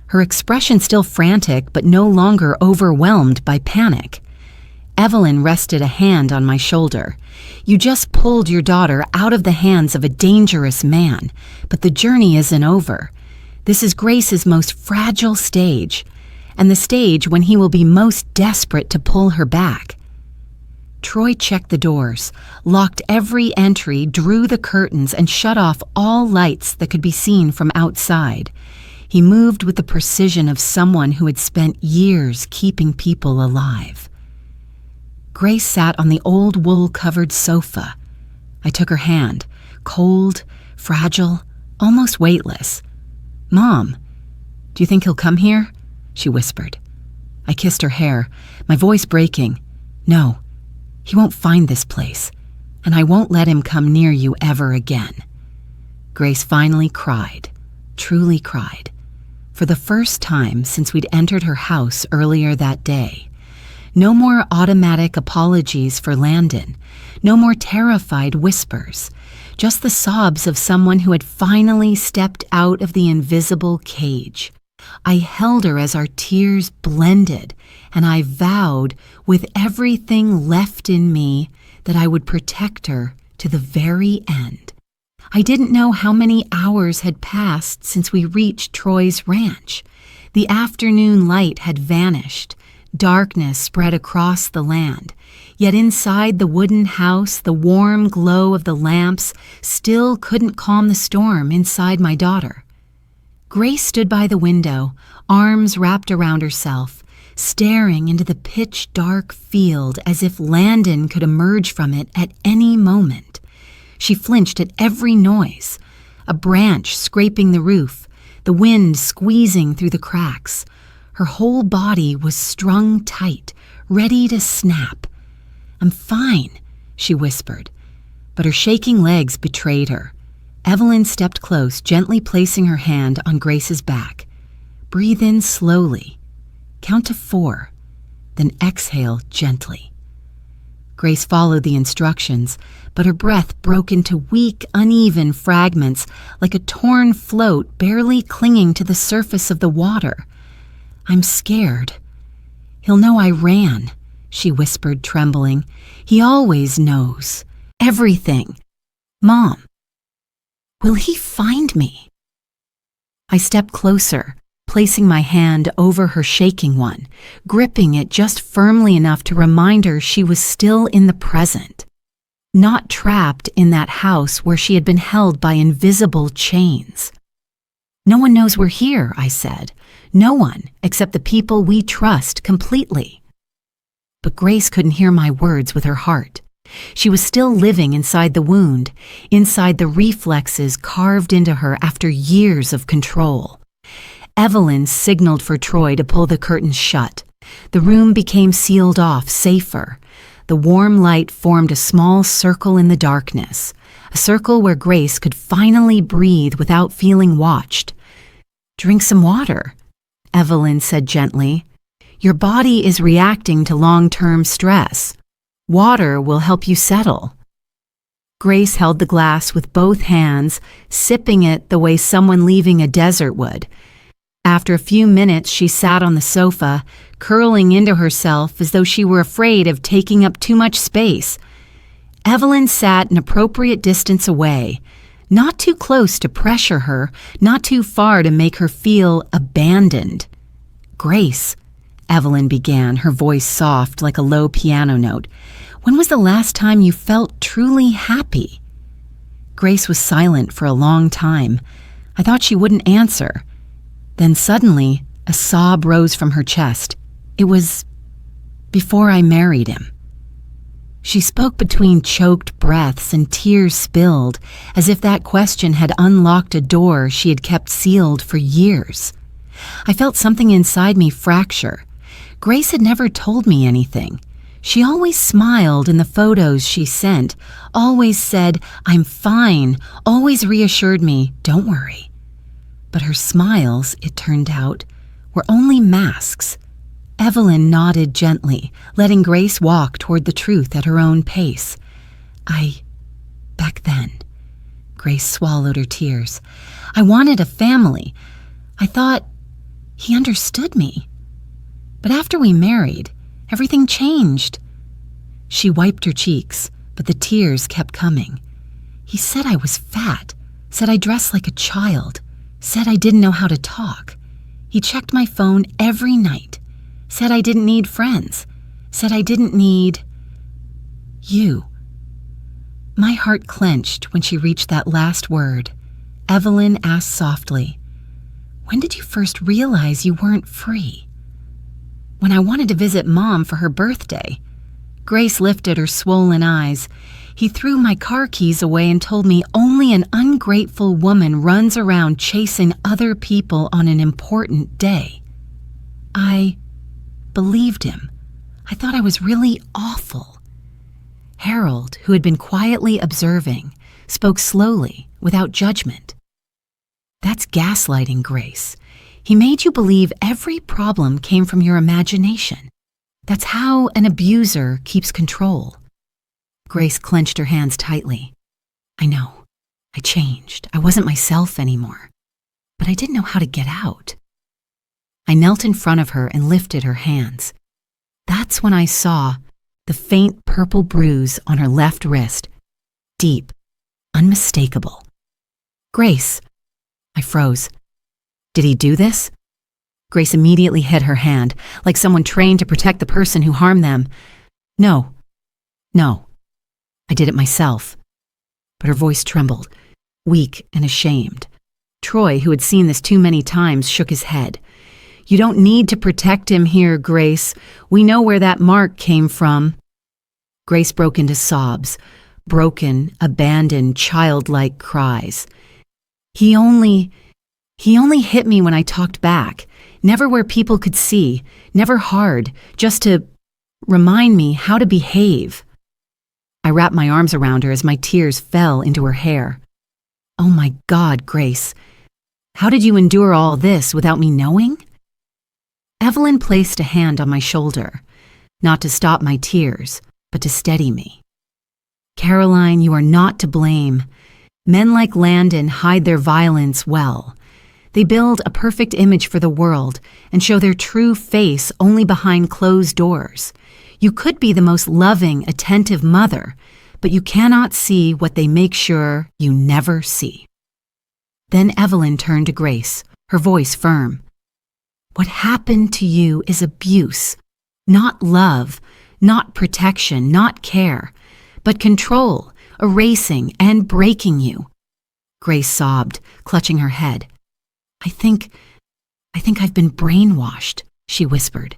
her expression still frantic but no longer overwhelmed by panic. Evelyn rested a hand on my shoulder. "You just pulled your daughter out of the hands of a dangerous man, but the journey isn't over. This is Grace's most fragile stage, and the stage when he will be most desperate to pull her back." Troy checked the doors, locked every entry, drew the curtains, and shut off all lights that could be seen from outside. He moved with the precision of someone who had spent years keeping people alive. Grace sat on the old wool-covered sofa. I took her hand, cold, fragile, almost weightless. "Mom, do you think he'll come here?" she whispered. I kissed her hair, my voice breaking. "No, he won't find this place, and I won't let him come near you ever again." Grace finally cried, truly cried, for the first time since we'd entered her house earlier that day. No more automatic apologies for Landon, no more terrified whispers, just the sobs of someone who had finally stepped out of the invisible cage. I held her as our tears blended, and I vowed with everything left in me that I would protect her to the very end. I didn't know how many hours had passed since we reached Troy's ranch. The afternoon light had vanished. Darkness spread across the land, yet inside the wooden house, the warm glow of the lamps still couldn't calm the storm inside my daughter. Grace stood by the window, arms wrapped around herself, staring into the pitch-dark field as if Landon could emerge from it at any moment. She flinched at every noise, a branch scraping the roof, the wind squeezing through the cracks. Her whole body was strung tight, ready to snap. "I'm fine," she whispered, but her shaking legs betrayed her. Evelyn stepped close, gently placing her hand on Grace's back. "Breathe in slowly. Count to 4, then exhale gently." Grace followed the instructions, but her breath broke into weak, uneven fragments like a torn float barely clinging to the surface of the water. "I'm scared. He'll know I ran," she whispered, trembling. "He always knows. Everything. Mom, will he find me?" I stepped closer, placing my hand over her shaking one, gripping it just firmly enough to remind her she was still in the present, not trapped in that house where she had been held by invisible chains. "No one knows we're here," I said. "No one except the people we trust completely." But Grace couldn't hear my words with her heart. She was still living inside the wound, inside the reflexes carved into her after years of control. Evelyn signaled for Troy to pull the curtains shut. The room became sealed off, safer. The warm light formed a small circle in the darkness, a circle where Grace could finally breathe without feeling watched. "Drink some water," Evelyn said gently. "Your body is reacting to long-term stress. Water will help you settle." Grace held the glass with both hands, sipping it the way someone leaving a desert would. After a few minutes, she sat on the sofa, curling into herself as though she were afraid of taking up too much space. Evelyn sat an appropriate distance away, not too close to pressure her, not too far to make her feel abandoned. "Grace," Evelyn began, her voice soft like a low piano note, "when was the last time you felt truly happy?" Grace was silent for a long time. I thought she wouldn't answer. Then suddenly, a sob rose from her chest. "It was before I married him." She spoke between choked breaths and tears spilled, as if that question had unlocked a door she had kept sealed for years. I felt something inside me fracture. Grace had never told me anything. She always smiled in the photos she sent, always said, "I'm fine," always reassured me, "Don't worry." But her smiles, it turned out, were only masks. Evelyn nodded gently, letting Grace walk toward the truth at her own pace. Back then, Grace swallowed her tears. I wanted a family. I thought he understood me. But after we married, everything changed. She wiped her cheeks, but the tears kept coming. He said I was fat, said I dressed like a child, said I didn't know how to talk. He checked my phone every night, said I didn't need friends, said I didn't need you. My heart clenched when she reached that last word. Evelyn asked softly, "When did you first realize you weren't free?" "When I wanted to visit Mom for her birthday." Grace lifted her swollen eyes. "He threw my car keys away and told me only an ungrateful woman runs around chasing other people on an important day." I believed him. I thought I was really awful. Harold, who had been quietly observing, spoke slowly, without judgment. "That's gaslighting, Grace. He made you believe every problem came from your imagination. That's how an abuser keeps control." Grace clenched her hands tightly. "I know. I changed. I wasn't myself anymore. But I didn't know how to get out." I knelt in front of her and lifted her hands. That's when I saw the faint purple bruise on her left wrist. Deep, unmistakable. "Grace." I froze. "Did he do this?" Grace immediately hid her hand, like someone trained to protect the person who harmed them. No. I did it myself." But her voice trembled, weak and ashamed. Troy, who had seen this too many times, shook his head. "You don't need to protect him here, Grace. We know where that mark came from." Grace broke into sobs, broken, abandoned, childlike cries. He only hit me when I talked back, never where people could see, never hard, just to remind me how to behave." I wrapped my arms around her as my tears fell into her hair. "Oh my God, Grace, how did you endure all this without me knowing?" Evelyn placed a hand on my shoulder, not to stop my tears, but to steady me. "Caroline, you are not to blame. Men like Landon hide their violence well. They build a perfect image for the world and show their true face only behind closed doors. You could be the most loving, attentive mother, but you cannot see what they make sure you never see." Then Evelyn turned to Grace, her voice firm. "What happened to you is abuse, not love, not protection, not care, but control, erasing and breaking you." Grace sobbed, clutching her head. I think I've been brainwashed," she whispered.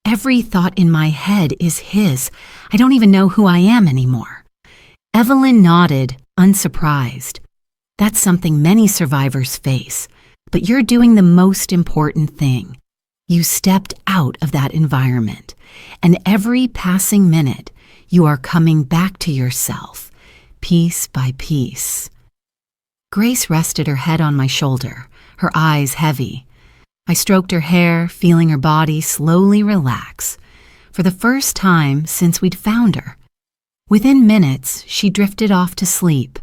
"Every thought in my head is his. I don't even know who I am anymore." Evelyn nodded, unsurprised. "That's something many survivors face, but you're doing the most important thing. You stepped out of that environment, and every passing minute, you are coming back to yourself, piece by piece." Grace rested her head on my shoulder, her eyes heavy. I stroked her hair, feeling her body slowly relax, for the first time since we'd found her. Within minutes, she drifted off to sleep,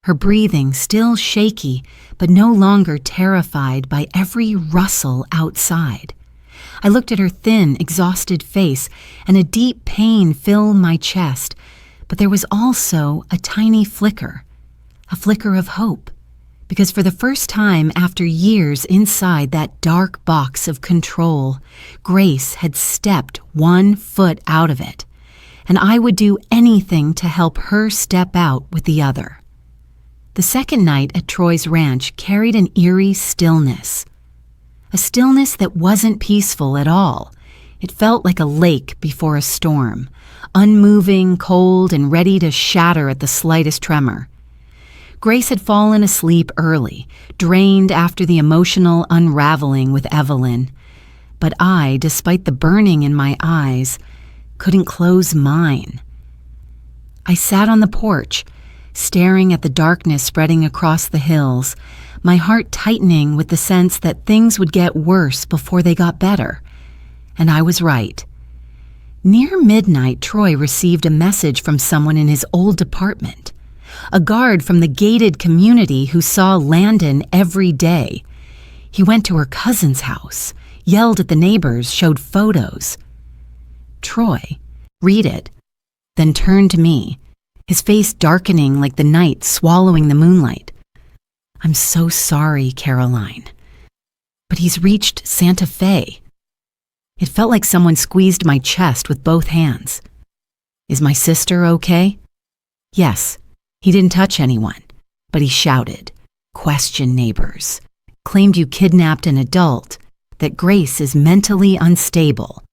her breathing still shaky, but no longer terrified by every rustle outside. I looked at her thin, exhausted face, and a deep pain filled my chest, But there was also a tiny flicker, a flicker of hope, because for the first time after years inside that dark box of control, Grace had stepped 1 foot out of it, and I would do anything to help her step out with the other. The second night at Troy's ranch carried an eerie stillness, a stillness that wasn't peaceful at all. It felt like a lake before a storm, unmoving, cold, and ready to shatter at the slightest tremor. Grace had fallen asleep early, drained after the emotional unraveling with Evelyn. But I, despite the burning in my eyes, couldn't close mine. I sat on the porch, staring at the darkness spreading across the hills, my heart tightening with the sense that things would get worse before they got better. And I was right. Near midnight, Troy received a message from someone in his old department, a guard from the gated community who saw Landon every day. He went to her cousin's house, yelled at the neighbors, showed photos. Troy, read it, then turned to me, his face darkening like the night swallowing the moonlight. I'm so sorry, Caroline. But he's reached Santa Fe. It felt like someone squeezed my chest with both hands. Is my sister okay? Yes, he didn't touch anyone, but he shouted, questioned neighbors, claimed you kidnapped an adult, that Grace is mentally unstable,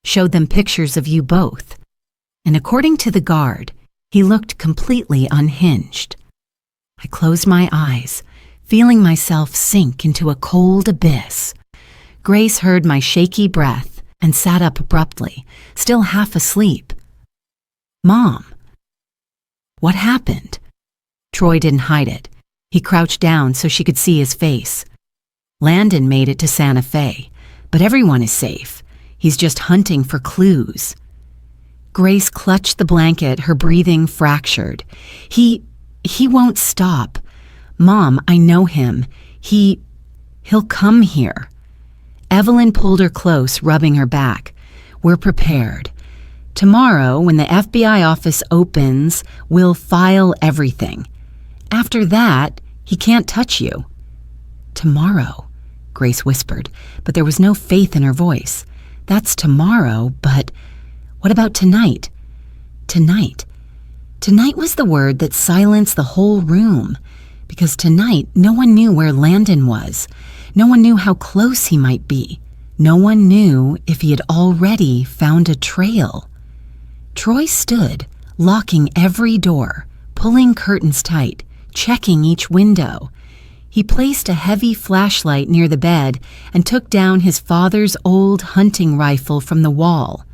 showed them pictures of you both. And according to the guard, he looked completely unhinged. I closed my eyes, feeling myself sink into a cold abyss. Grace heard my shaky breath and sat up abruptly, still half asleep. Mom. What happened? Troy didn't hide it. He crouched down so she could see his face. Landon made it to Santa Fe, but everyone is safe. He's just hunting for clues. Grace clutched the blanket, her breathing fractured. He won't stop. Mom, I know him. He'll come here. Evelyn pulled her close, rubbing her back. We're prepared. Tomorrow, when the FBI office opens, we'll file everything. After that, he can't touch you. Tomorrow, Grace whispered, but there was no faith in her voice. That's tomorrow, but what about tonight? Tonight. Tonight was the word that silenced the whole room, because tonight no one knew where Landon was. No one knew how close he might be. No one knew if he had already found a trail. Troy stood, locking every door, pulling curtains tight, checking each window. He placed a heavy flashlight near the bed and took down his father's old hunting rifle from the wall.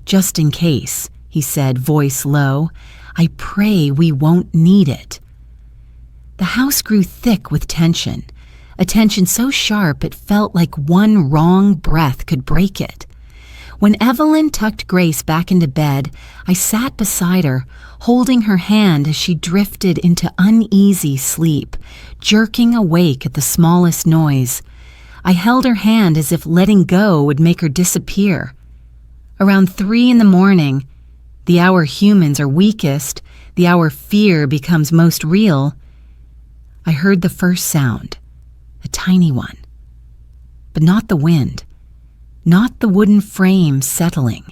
Just in case, he said, voice low, I pray we won't need it. The house grew thick with tension, a tension so sharp it felt like one wrong breath could break it. When Evelyn tucked Grace back into bed, I sat beside her, holding her hand as she drifted into uneasy sleep, jerking awake at the smallest noise. I held her hand as if letting go would make her disappear. Around 3 a.m, the hour humans are weakest, the hour fear becomes most real, I heard the first sound, a tiny one. But not the wind, not the wooden frame settling.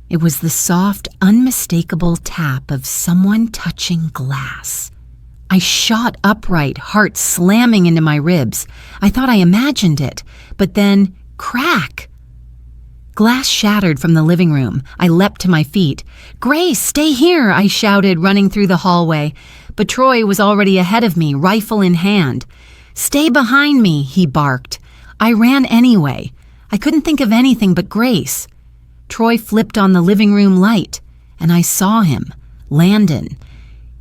It was the soft, unmistakable tap of someone touching glass. I shot upright, heart slamming into my ribs. I thought I imagined it, but then, crack! Glass shattered from the living room. I leapt to my feet. Grace, stay here, I shouted, running through the hallway. But Troy was already ahead of me, rifle in hand. Stay behind me, he barked. I ran anyway. I couldn't think of anything but Grace. Troy flipped on the living room light, and I saw him, Landon.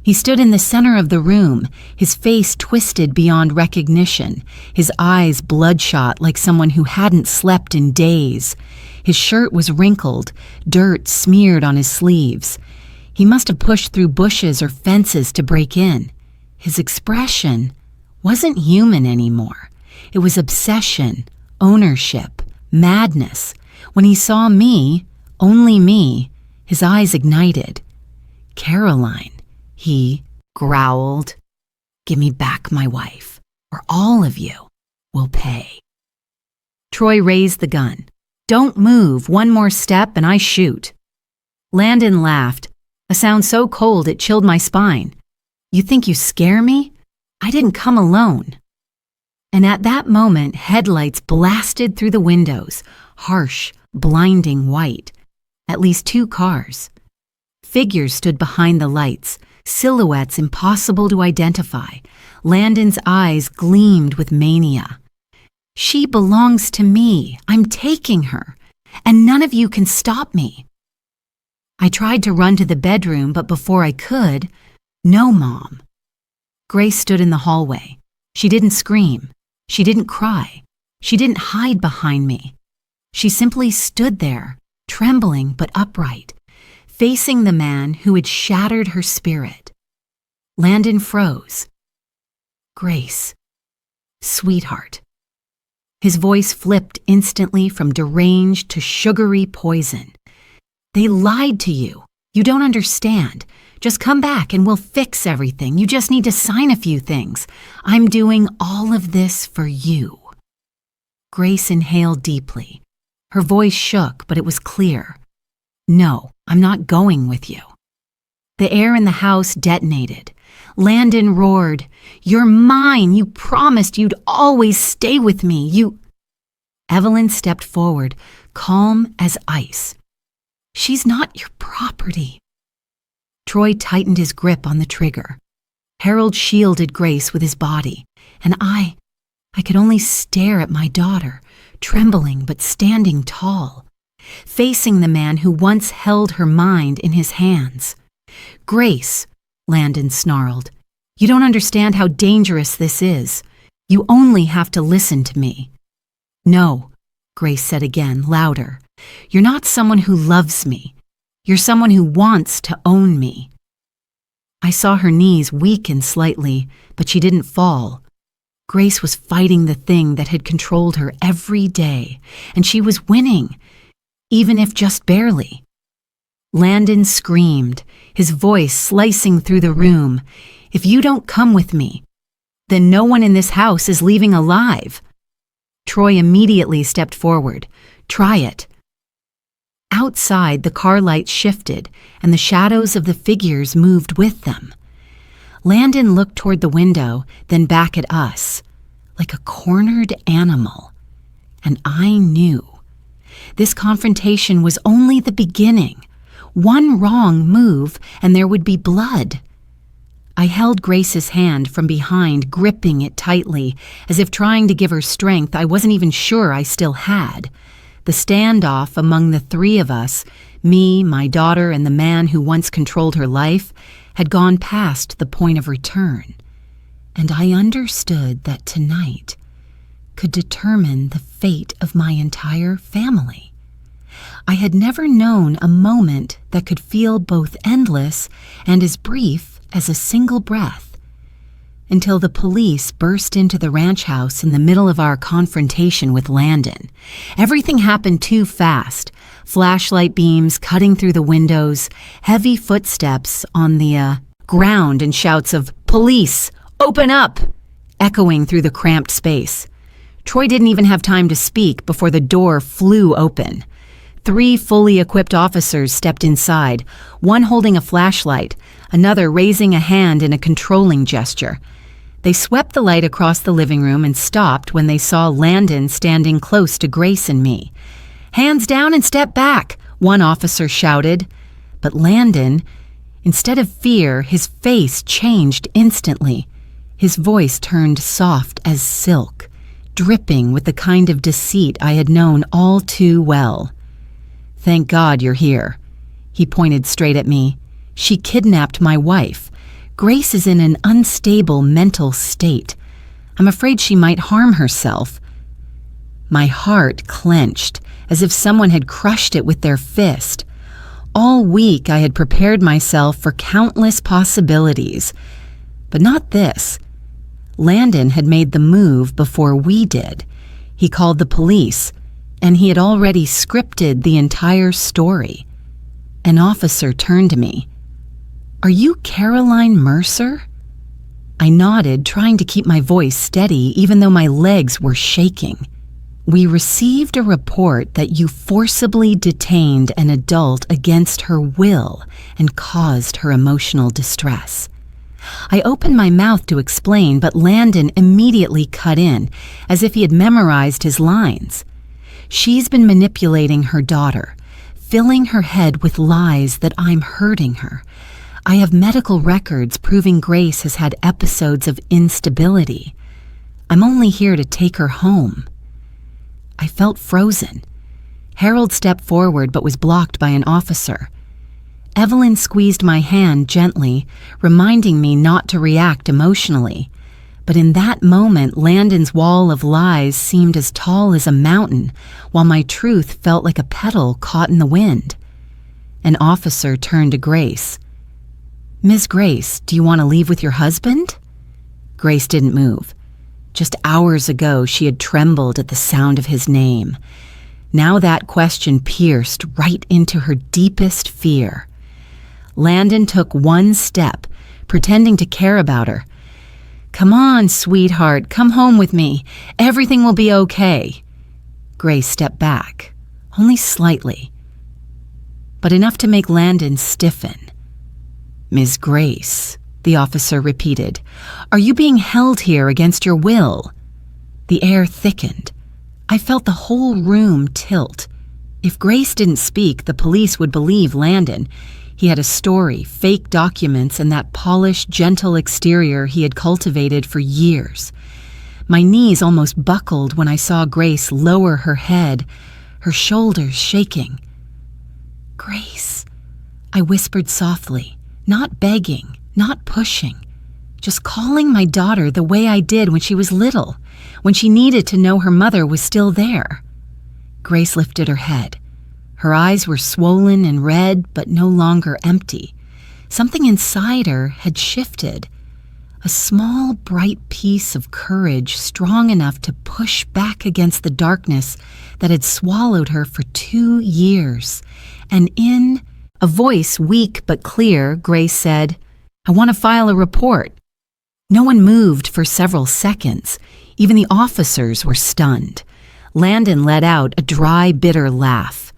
He stood in the center of the room, his face twisted beyond recognition, his eyes bloodshot like someone who hadn't slept in days. His shirt was wrinkled, dirt smeared on his sleeves. He must have pushed through bushes or fences to break in. His expression wasn't human anymore. It was obsession, ownership, madness. When he saw me, only me, his eyes ignited. Caroline, he growled. Give me back my wife, or all of you will pay. Troy raised the gun. Don't move, one more step and I shoot. Landon laughed, a sound so cold it chilled my spine. You think you scare me? I didn't come alone. And at that moment, headlights blasted through the windows, harsh, blinding white. At least 2 cars. Figures stood behind the lights, silhouettes impossible to identify. Landon's eyes gleamed with mania. She belongs to me. I'm taking her, and none of you can stop me. I tried to run to the bedroom, but before I could, no, Mom. Grace stood in the hallway. She didn't scream. She didn't cry. She didn't hide behind me. She simply stood there, trembling but upright, facing the man who had shattered her spirit. Landon froze. Grace. Sweetheart. His voice flipped instantly from deranged to sugary poison. They lied to you. You don't understand. Just come back and we'll fix everything. You just need to sign a few things. I'm doing all of this for you. Grace inhaled deeply. Her voice shook, but it was clear. No, I'm not going with you. The air in the house detonated. Landon roared, You're mine. You promised you'd always stay with me. Evelyn stepped forward, calm as ice. She's not your property. Troy tightened his grip on the trigger. Harold shielded Grace with his body, and I could only stare at my daughter, trembling but standing tall, facing the man who once held her mind in his hands. Grace, Landon snarled, you don't understand how dangerous this is. You only have to listen to me. No, Grace said again, louder. You're not someone who loves me. You're someone who wants to own me. I saw her knees weaken slightly, but she didn't fall. Grace was fighting the thing that had controlled her every day, and she was winning, even if just barely. Landon screamed, his voice slicing through the room. If you don't come with me, then no one in this house is leaving alive. Troy immediately stepped forward. Try it. Outside, the car lights shifted, and the shadows of the figures moved with them. Landon looked toward the window, then back at us, like a cornered animal. And I knew. This confrontation was only the beginning. One wrong move, and there would be blood. I held Grace's hand from behind, gripping it tightly, as if trying to give her strength I wasn't even sure I still had. The standoff among the 3 of us, me, my daughter, and the man who once controlled her life, had gone past the point of return. And I understood that tonight could determine the fate of my entire family. I had never known a moment that could feel both endless and as brief as a single breath. Until the police burst into the ranch house in the middle of our confrontation with Landon. Everything happened too fast. Flashlight beams cutting through the windows, heavy footsteps on the ground, and shouts of, "Police! Open up!" echoing through the cramped space. Troy didn't even have time to speak before the door flew open. 3 fully equipped officers stepped inside, one holding a flashlight, another raising a hand in a controlling gesture. They swept the light across the living room and stopped when they saw Landon standing close to Grace and me. "Hands down and step back," one officer shouted. But Landon, instead of fear, his face changed instantly. His voice turned soft as silk, dripping with the kind of deceit I had known all too well. "Thank God you're here." He pointed straight at me. "She kidnapped my wife. Grace is in an unstable mental state. I'm afraid she might harm herself." My heart clenched, as if someone had crushed it with their fist. All week I had prepared myself for countless possibilities, but not this. Landon had made the move before we did. He called the police, and he had already scripted the entire story. An officer turned to me. "Are you Caroline Mercer?" I nodded, trying to keep my voice steady even though my legs were shaking. "We received a report that you forcibly detained an adult against her will and caused her emotional distress." I opened my mouth to explain, but Landon immediately cut in, as if he had memorized his lines. "She's been manipulating her daughter, filling her head with lies that I'm hurting her. I have medical records proving Grace has had episodes of instability. I'm only here to take her home." I felt frozen. Harold stepped forward but was blocked by an officer. Evelyn squeezed my hand gently, reminding me not to react emotionally. But in that moment, Landon's wall of lies seemed as tall as a mountain, while my truth felt like a petal caught in the wind. An officer turned to Grace. "Ms. Grace, do you want to leave with your husband?" Grace didn't move. Just hours ago, she had trembled at the sound of his name. Now that question pierced right into her deepest fear. Landon took one step, pretending to care about her. "Come on, sweetheart, come home with me. Everything will be okay." Grace stepped back, only slightly, but enough to make Landon stiffen. "Ms. Grace," the officer repeated, "are you being held here against your will?" The air thickened. I felt the whole room tilt. If Grace didn't speak, the police would believe Landon. He had a story, fake documents, and that polished, gentle exterior he had cultivated for years. My knees almost buckled when I saw Grace lower her head, her shoulders shaking. "Grace," I whispered softly, not begging, not pushing, just calling my daughter the way I did when she was little, when she needed to know her mother was still there. Grace lifted her head. Her eyes were swollen and red, but no longer empty. Something inside her had shifted. A small, bright piece of courage strong enough to push back against the darkness that had swallowed her for 2 years. And in a voice weak but clear, Grace said, "I want to file a report." No one moved for several seconds. Even the officers were stunned. Landon let out a dry, bitter laugh.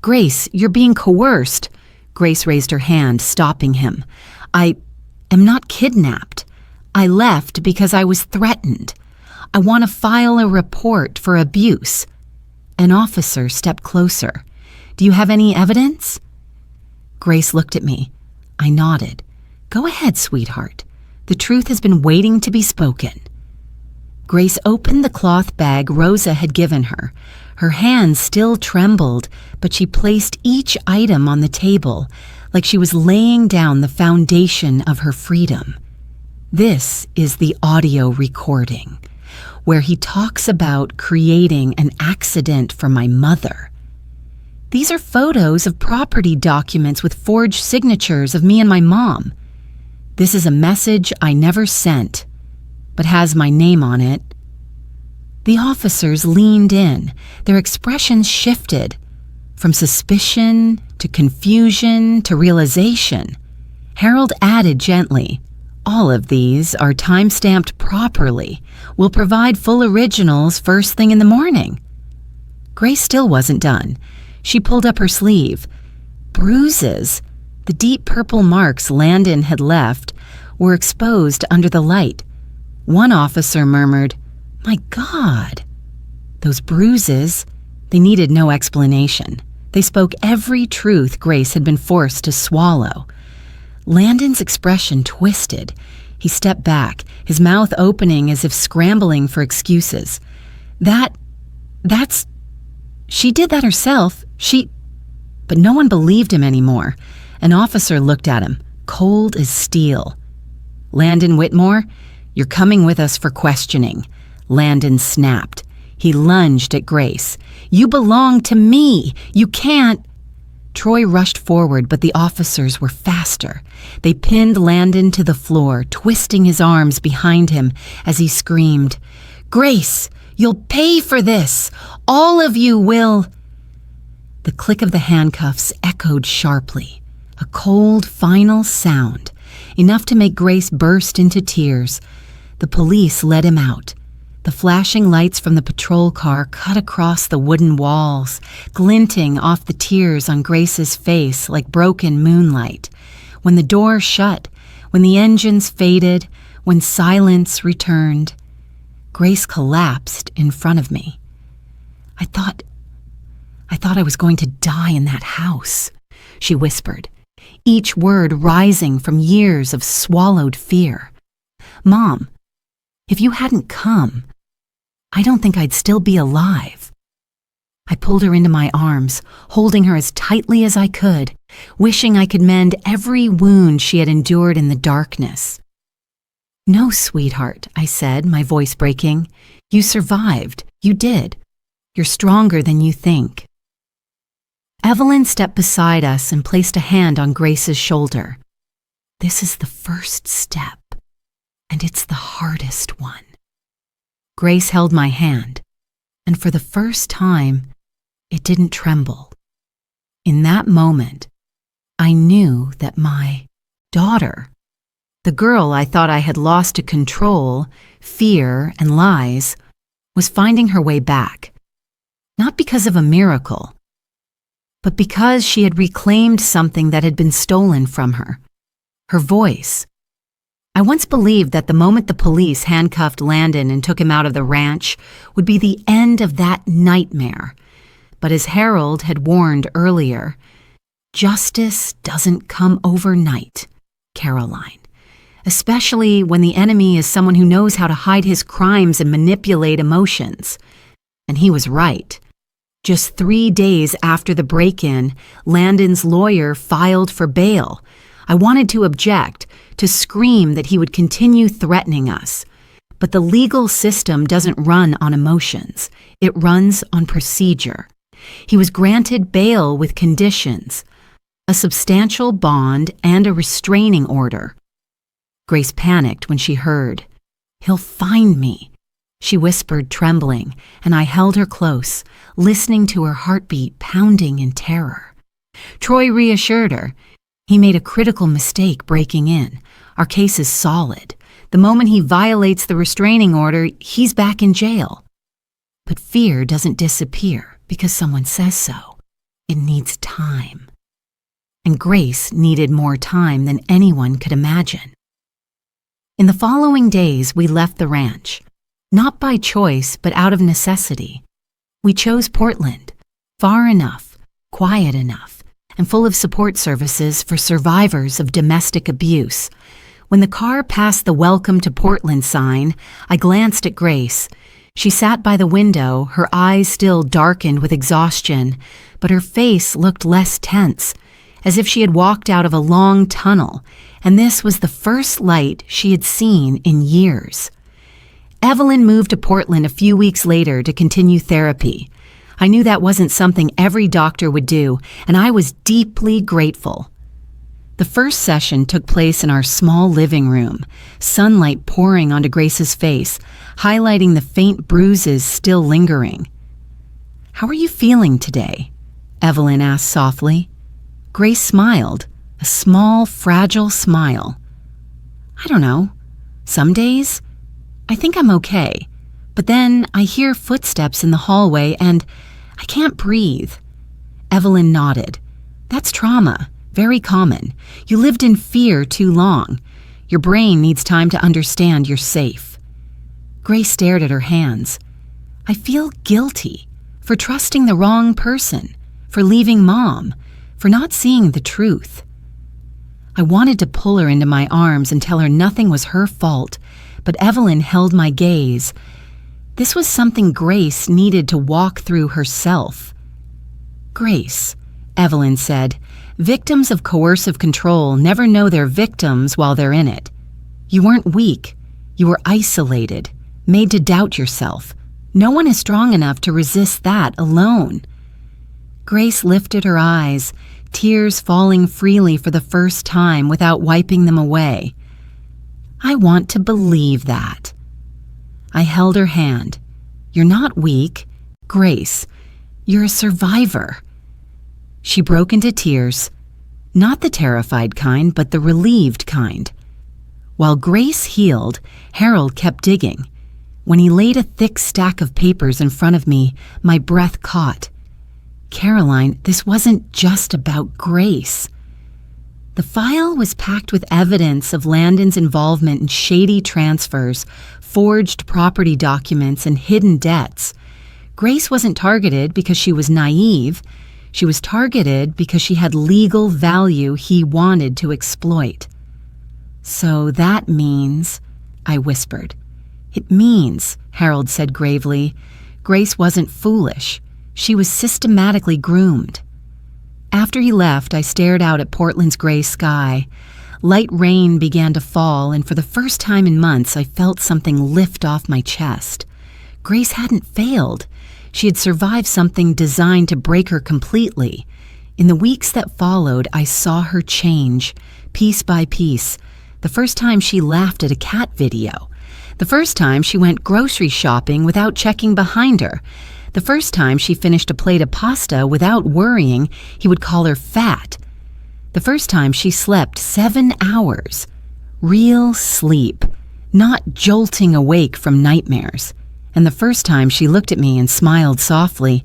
"Grace, you're being coerced." Grace raised her hand, stopping him. "I am not kidnapped. I left because I was threatened. I want to file a report for abuse." An officer stepped closer. "Do you have any evidence?" Grace looked at me. I nodded. "Go ahead, sweetheart. The truth has been waiting to be spoken." Grace opened the cloth bag Rosa had given her. Her hands still trembled, but she placed each item on the table, like she was laying down the foundation of her freedom. This is the audio recording, where he talks about creating an accident for my mother. These are photos of property documents with forged signatures of me and my mom. This is a message I never sent, but has my name on it. The officers leaned in. Their expressions shifted from suspicion to confusion to realization. Harold added gently, "All of these are time-stamped properly. We'll provide full originals first thing in the morning." Grace still wasn't done. She pulled up her sleeve. Bruises, the deep purple marks Landon had left, were exposed under the light. One officer murmured, "My God." Those bruises, they needed no explanation. They spoke every truth Grace had been forced to swallow. Landon's expression twisted. He stepped back, his mouth opening as if scrambling for excuses. She did that herself. But no one believed him anymore. An officer looked at him, cold as steel. "Landon Whitmore, you're coming with us for questioning." Landon snapped. He lunged at Grace. "You belong to me. You can't." Troy rushed forward, but the officers were faster. They pinned Landon to the floor, twisting his arms behind him as he screamed, "Grace, you'll pay for this. All of you will." The click of the handcuffs echoed sharply. A cold, final sound, enough to make Grace burst into tears. The police let him out. The flashing lights from the patrol car cut across the wooden walls, glinting off the tears on Grace's face like broken moonlight. When the door shut, when the engines faded, when silence returned, Grace collapsed in front of me. I thought I was going to die in that house, she whispered, each word rising from years of swallowed fear. Mom, if you hadn't come, I don't think I'd still be alive. I pulled her into my arms, holding her as tightly as I could, wishing I could mend every wound she had endured in the darkness. No, sweetheart, I said, my voice breaking. You survived. You did. You're stronger than you think. Evelyn stepped beside us and placed a hand on Grace's shoulder. This is the first step, and it's the hardest one. Grace held my hand, and for the first time, it didn't tremble. In that moment, I knew that my daughter, the girl I thought I had lost to control, fear, and lies, was finding her way back. Not because of a miracle, but because she had reclaimed something that had been stolen from her, her voice. I once believed that the moment the police handcuffed Landon and took him out of the ranch would be the end of that nightmare. But as Harold had warned earlier, justice doesn't come overnight, Caroline. Especially when the enemy is someone who knows how to hide his crimes and manipulate emotions. And he was right. Just 3 days after the break-in, Landon's lawyer filed for bail. I wanted to object, to scream that he would continue threatening us. But the legal system doesn't run on emotions. It runs on procedure. He was granted bail with conditions, a substantial bond and a restraining order. Grace panicked when she heard. He'll find me, she whispered, trembling, and I held her close, listening to her heartbeat pounding in terror. Troy reassured her. He made a critical mistake breaking in. Our case is solid. The moment he violates the restraining order, he's back in jail. But fear doesn't disappear because someone says so. It needs time. And Grace needed more time than anyone could imagine. In the following days, we left the ranch. Not by choice, but out of necessity. We chose Portland, far enough, quiet enough, and full of support services for survivors of domestic abuse. When the car passed the Welcome to Portland sign, I glanced at Grace. She sat by the window, her eyes still darkened with exhaustion, but her face looked less tense, as if she had walked out of a long tunnel, and this was the first light she had seen in years. Evelyn moved to Portland a few weeks later to continue therapy. I knew that wasn't something every doctor would do, and I was deeply grateful. The first session took place in our small living room, sunlight pouring onto Grace's face, highlighting the faint bruises still lingering. "How are you feeling today?" Evelyn asked softly. Grace smiled, a small, fragile smile. "I don't know. Some days, I think I'm okay, but then I hear footsteps in the hallway and I can't breathe." Evelyn nodded. "That's trauma, very common. You lived in fear too long. Your brain needs time to understand you're safe." Grace stared at her hands. "I feel guilty for trusting the wrong person, for leaving Mom, for not seeing the truth." I wanted to pull her into my arms and tell her nothing was her fault, but Evelyn held my gaze. This was something Grace needed to walk through herself. "Grace," Evelyn said, "victims of coercive control never know they're victims while they're in it. You weren't weak. You were isolated, made to doubt yourself. No one is strong enough to resist that alone." Grace lifted her eyes, tears falling freely for the first time without wiping them away. "I want to believe that." I held her hand. "You're not weak, Grace. You're a survivor." She broke into tears. Not the terrified kind, but the relieved kind. While Grace healed, Harold kept digging. When he laid a thick stack of papers in front of me, my breath caught. Caroline, this wasn't just about Grace. The file was packed with evidence of Landon's involvement in shady transfers, forged property documents, and hidden debts. Grace wasn't targeted because she was naive. She was targeted because she had legal value he wanted to exploit. So that means, I whispered. It means, Harold said gravely, Grace wasn't foolish. She was systematically groomed. After he left, I stared out at Portland's gray sky. Light rain began to fall, and for the first time in months, I felt something lift off my chest. Grace hadn't failed. She had survived something designed to break her completely. In the weeks that followed, I saw her change, piece by piece. The first time she laughed at a cat video. The first time she went grocery shopping without checking behind her. The first time she finished a plate of pasta without worrying he would call her fat. The first time she slept 7 hours. Real sleep, not jolting awake from nightmares. And the first time she looked at me and smiled softly,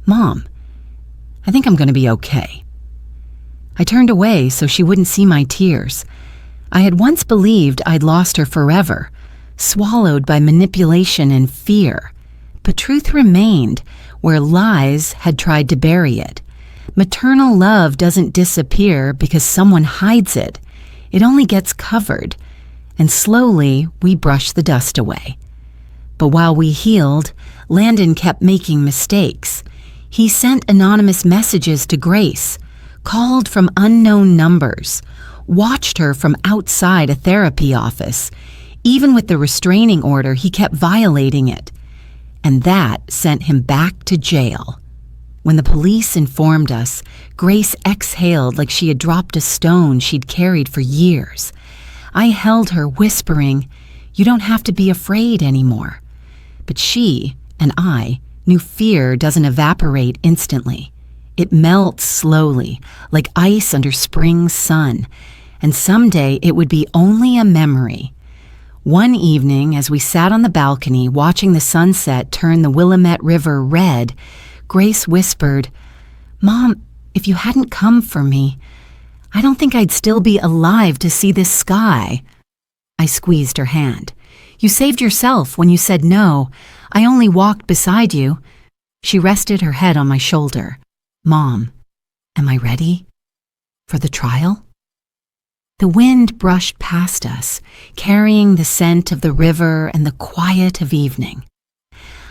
"Mom, I think I'm going to be okay." I turned away so she wouldn't see my tears. I had once believed I'd lost her forever, swallowed by manipulation and fear. But truth remained where lies had tried to bury it. Maternal love doesn't disappear because someone hides it. It only gets covered, and slowly we brushed the dust away. But while we healed, Landon kept making mistakes. He sent anonymous messages to Grace, called from unknown numbers, watched her from outside a therapy office. Even with the restraining order, he kept violating it. And that sent him back to jail. When the police informed us, Grace exhaled like she had dropped a stone she'd carried for years. I held her, whispering, "You don't have to be afraid anymore." But she and I knew fear doesn't evaporate instantly. It melts slowly, like ice under spring's sun, and someday it would be only a memory. One evening, as we sat on the balcony watching the sunset turn the Willamette River red, Grace whispered, "Mom, if you hadn't come for me, I don't think I'd still be alive to see this sky." I squeezed her hand. "You saved yourself when you said no. I only walked beside you." She rested her head on my shoulder. "Mom, am I ready for the trial?" The wind brushed past us, carrying the scent of the river and the quiet of evening.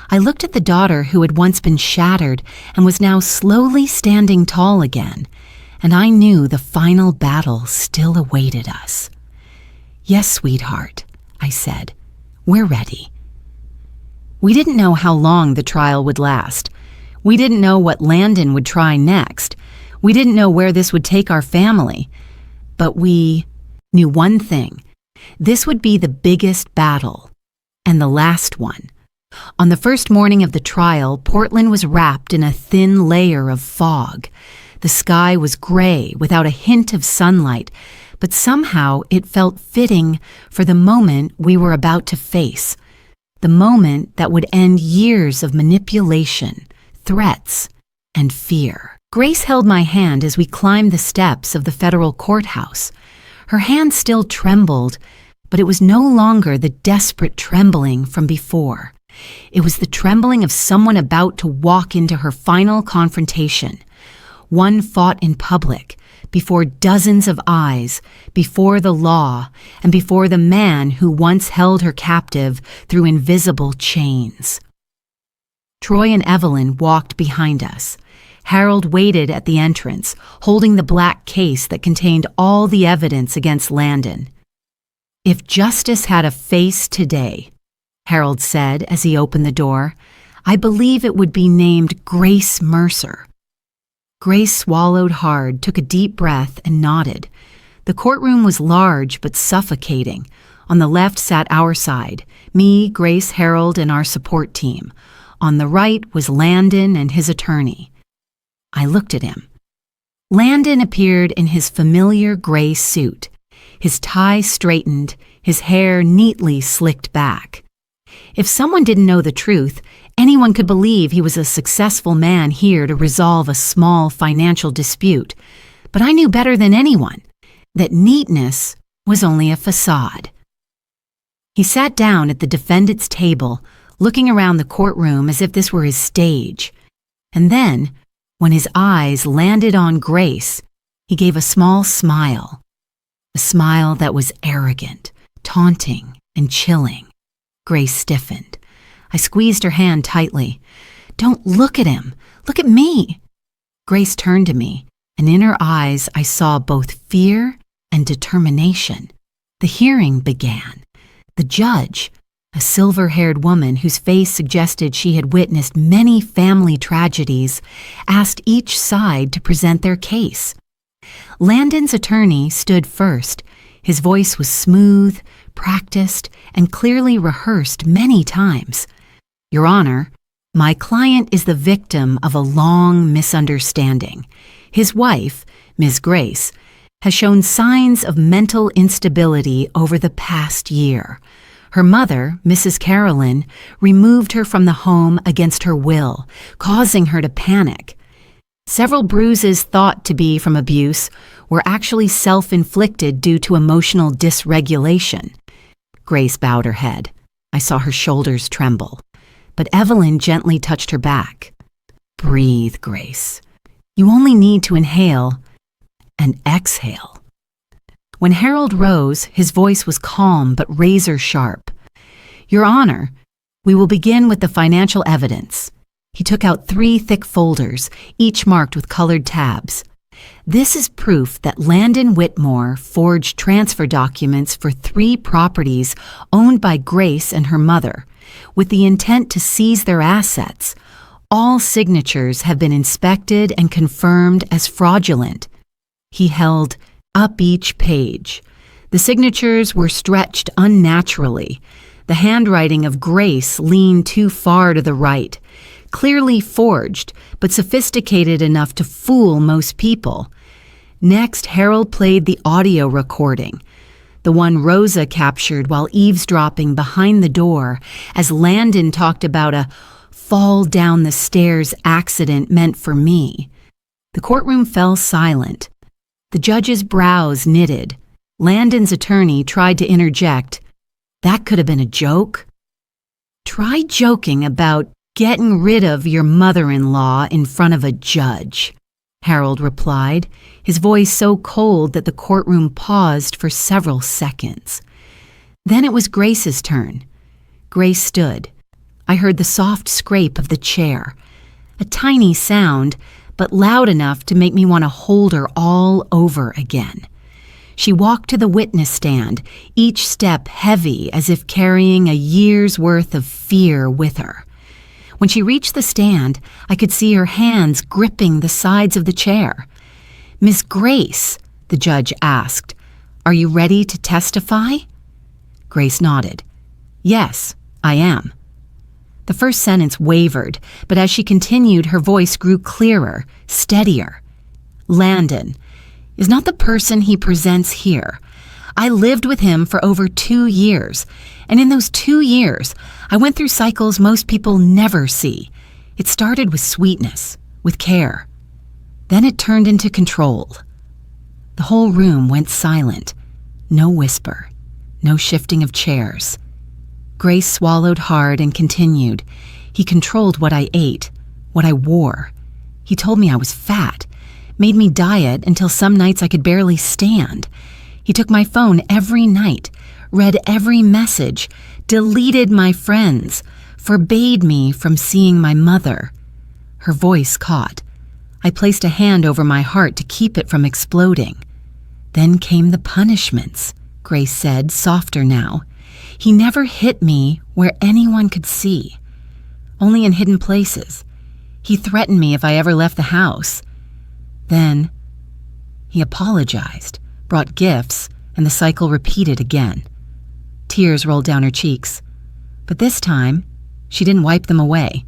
I looked at the daughter who had once been shattered and was now slowly standing tall again, and I knew the final battle still awaited us. "Yes, sweetheart," I said. "We're ready." We didn't know how long the trial would last. We didn't know what Landon would try next. We didn't know where this would take our family. But we knew one thing. This would be the biggest battle, and the last one. On the first morning of the trial, Portland was wrapped in a thin layer of fog. The sky was gray without a hint of sunlight, but somehow it felt fitting for the moment we were about to face. The moment that would end years of manipulation, threats, and fear. Grace held my hand as we climbed the steps of the federal courthouse. Her hand still trembled, but it was no longer the desperate trembling from before. It was the trembling of someone about to walk into her final confrontation. One fought in public, before dozens of eyes, before the law, and before the man who once held her captive through invisible chains. Troy and Evelyn walked behind us. Harold waited at the entrance, holding the black case that contained all the evidence against Landon. "If justice had a face today," Harold said as he opened the door, "I believe it would be named Grace Mercer." Grace swallowed hard, took a deep breath, and nodded. The courtroom was large but suffocating. On the left sat our side, me, Grace, Harold, and our support team. On the right was Landon and his attorney. I looked at him. Landon appeared in his familiar gray suit, his tie straightened, his hair neatly slicked back. If someone didn't know the truth, anyone could believe he was a successful man here to resolve a small financial dispute. But I knew better than anyone that neatness was only a facade. He sat down at the defendant's table, looking around the courtroom as if this were his stage. And then, when his eyes landed on Grace, he gave a small smile. A smile that was arrogant, taunting, and chilling. Grace stiffened. I squeezed her hand tightly. "Don't look at him. Look at me." Grace turned to me, and in her eyes I saw both fear and determination. The hearing began. The judge, a silver-haired woman whose face suggested she had witnessed many family tragedies, asked each side to present their case. Landon's attorney stood first. His voice was smooth, practiced, and clearly rehearsed many times. "Your Honor, my client is the victim of a long misunderstanding. His wife, Ms. Grace, has shown signs of mental instability over the past year. Her mother, Mrs. Carolyn, removed her from the home against her will, causing her to panic. Several bruises thought to be from abuse were actually self-inflicted due to emotional dysregulation." Grace bowed her head. I saw her shoulders tremble, but Evelyn gently touched her back. "Breathe, Grace. You only need to inhale and exhale." When Harold rose, his voice was calm but razor sharp. "Your Honor, we will begin with the financial evidence." He took out 3 thick folders, each marked with colored tabs. "This is proof that Landon Whitmore forged transfer documents for 3 properties owned by Grace and her mother, with the intent to seize their assets. All signatures have been inspected and confirmed as fraudulent." He held up each page. The signatures were stretched unnaturally. The handwriting of Grace leaned too far to the right, clearly forged, but sophisticated enough to fool most people. Next, Harold played the audio recording, the one Rosa captured while eavesdropping behind the door as Landon talked about a fall down the stairs accident meant for me. The courtroom fell silent. The judge's brows knitted. Landon's attorney tried to interject. "That could have been a joke." "Try joking about getting rid of your mother-in-law in front of a judge," Harold replied, his voice so cold that the courtroom paused for several seconds. Then it was Grace's turn. Grace stood. I heard the soft scrape of the chair, a tiny sound, but loud enough to make me want to hold her all over again. She walked to the witness stand, each step heavy as if carrying a year's worth of fear with her. When she reached the stand, I could see her hands gripping the sides of the chair. "Miss Grace," the judge asked, "are you ready to testify?" Grace nodded. "Yes, I am." The first sentence wavered, but as she continued, her voice grew clearer, steadier. "Landon is not the person he presents here. I lived with him for over 2 years, and in those 2 years, I went through cycles most people never see. It started with sweetness, with care. Then it turned into control." The whole room went silent. No whisper, no shifting of chairs. Grace swallowed hard and continued. "He controlled what I ate, what I wore. He told me I was fat, made me diet until some nights I could barely stand. He took my phone every night, read every message, deleted my friends, forbade me from seeing my mother." Her voice caught. I placed a hand over my heart to keep it from exploding. "Then came the punishments," Grace said, softer now. "He never hit me where anyone could see, only in hidden places. He threatened me if I ever left the house. Then he apologized, brought gifts, and the cycle repeated again." Tears rolled down her cheeks, but this time she didn't wipe them away.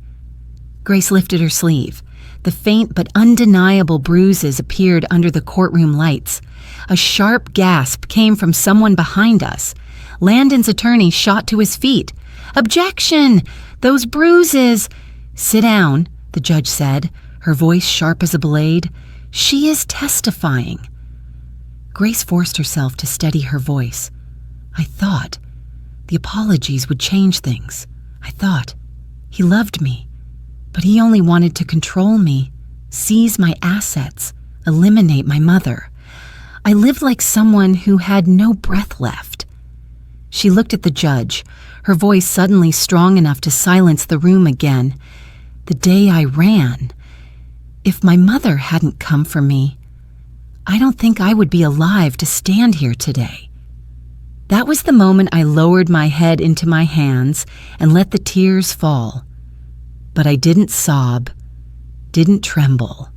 Grace lifted her sleeve. The faint but undeniable bruises appeared under the courtroom lights. A sharp gasp came from someone behind us. Landon's attorney shot to his feet. "Objection! Those bruises!" "Sit down," the judge said, her voice sharp as a blade. "She is testifying." Grace forced herself to steady her voice. I thought the apologies would change things. I thought he loved me, but he only wanted to control me, seize my assets, eliminate my mother. I lived like someone who had no breath left. She looked at the judge, her voice suddenly strong enough to silence the room again. "The day I ran, if my mother hadn't come for me, I don't think I would be alive to stand here today." That was the moment I lowered my head into my hands and let the tears fall. But I didn't sob, didn't tremble.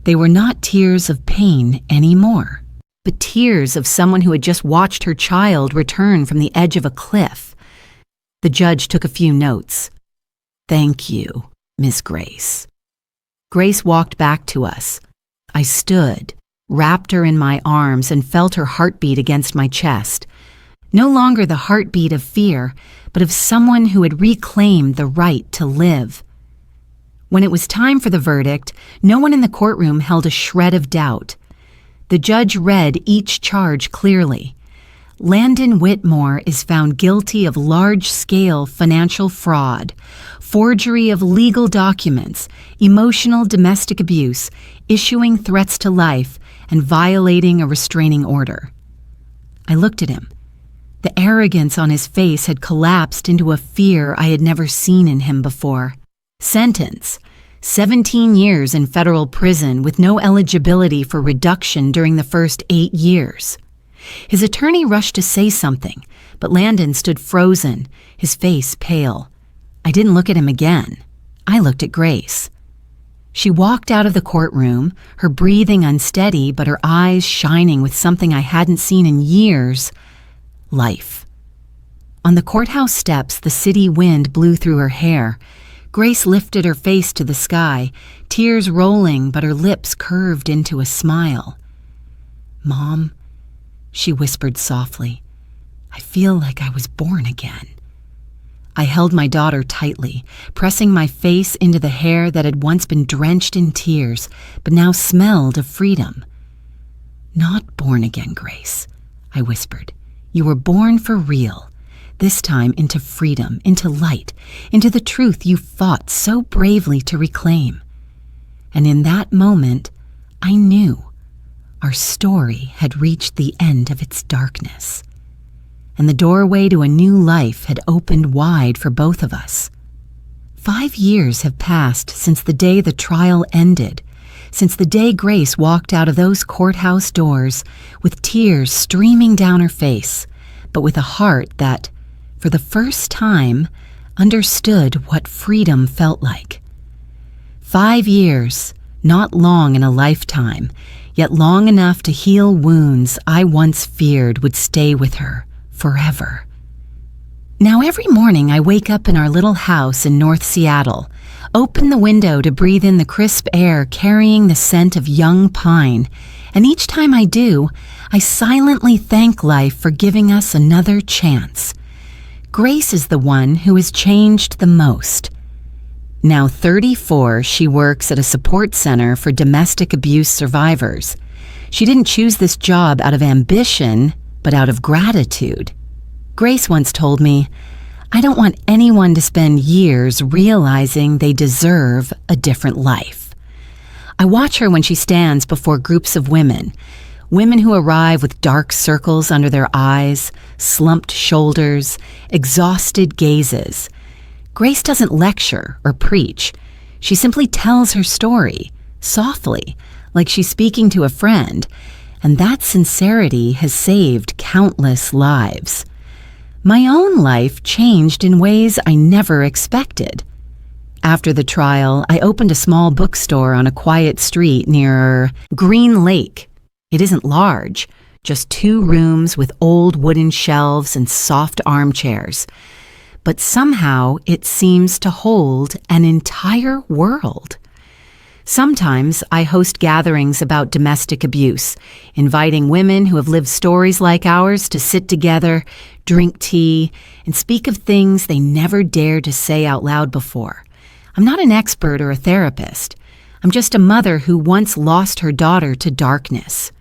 They were not tears of pain anymore, but tears of someone who had just watched her child return from the edge of a cliff. The judge took a few notes. "Thank you, Miss Grace." Grace walked back to us. I stood, wrapped her in my arms, and felt her heartbeat against my chest. No longer the heartbeat of fear, but of someone who had reclaimed the right to live. When it was time for the verdict, no one in the courtroom held a shred of doubt. The judge read each charge clearly. Landon Whitmore is found guilty of large-scale financial fraud, forgery of legal documents, emotional domestic abuse, issuing threats to life, and violating a restraining order. I looked at him. The arrogance on his face had collapsed into a fear I had never seen in him before. Sentence: 17 years in federal prison with no eligibility for reduction during the first 8 years. His attorney rushed to say something, but Landon stood frozen, his face pale. I didn't look at him again. I looked at Grace. She walked out of the courtroom, her breathing unsteady, but her eyes shining with something I hadn't seen in years: life. On the courthouse steps, the city wind blew through her hair. Grace lifted her face to the sky, tears rolling, but her lips curved into a smile. "Mom," she whispered softly, "I feel like I was born again." I held my daughter tightly, pressing my face into the hair that had once been drenched in tears, but now smelled of freedom. "Not born again, Grace," I whispered. "You were born for real, this time into freedom, into light, into the truth you fought so bravely to reclaim." And in that moment, I knew our story had reached the end of its darkness, and the doorway to a new life had opened wide for both of us. 5 years have passed since the day the trial ended, since the day Grace walked out of those courthouse doors with tears streaming down her face, but with a heart that, for the first time, understood what freedom felt like. 5 years, not long in a lifetime, yet long enough to heal wounds I once feared would stay with her forever. Now every morning I wake up in our little house in North Seattle, open the window to breathe in the crisp air carrying the scent of young pine, and each time I do, I silently thank life for giving us another chance. Grace is the one who has changed the most. Now 34, she works at a support center for domestic abuse survivors. She didn't choose this job out of ambition, but out of gratitude. Grace once told me, "I don't want anyone to spend years realizing they deserve a different life." I watch her when she stands before groups of women who arrive with dark circles under their eyes, slumped shoulders, exhausted gazes. Grace doesn't lecture or preach. She simply tells her story, softly, like she's speaking to a friend, and that sincerity has saved countless lives. My own life changed in ways I never expected. After the trial, I opened a small bookstore on a quiet street near Green Lake. It isn't large, just 2 rooms with old wooden shelves and soft armchairs. But somehow it seems to hold an entire world. Sometimes I host gatherings about domestic abuse, inviting women who have lived stories like ours to sit together, drink tea, and speak of things they never dared to say out loud before. I'm not an expert or a therapist. I'm just a mother who once lost her daughter to darkness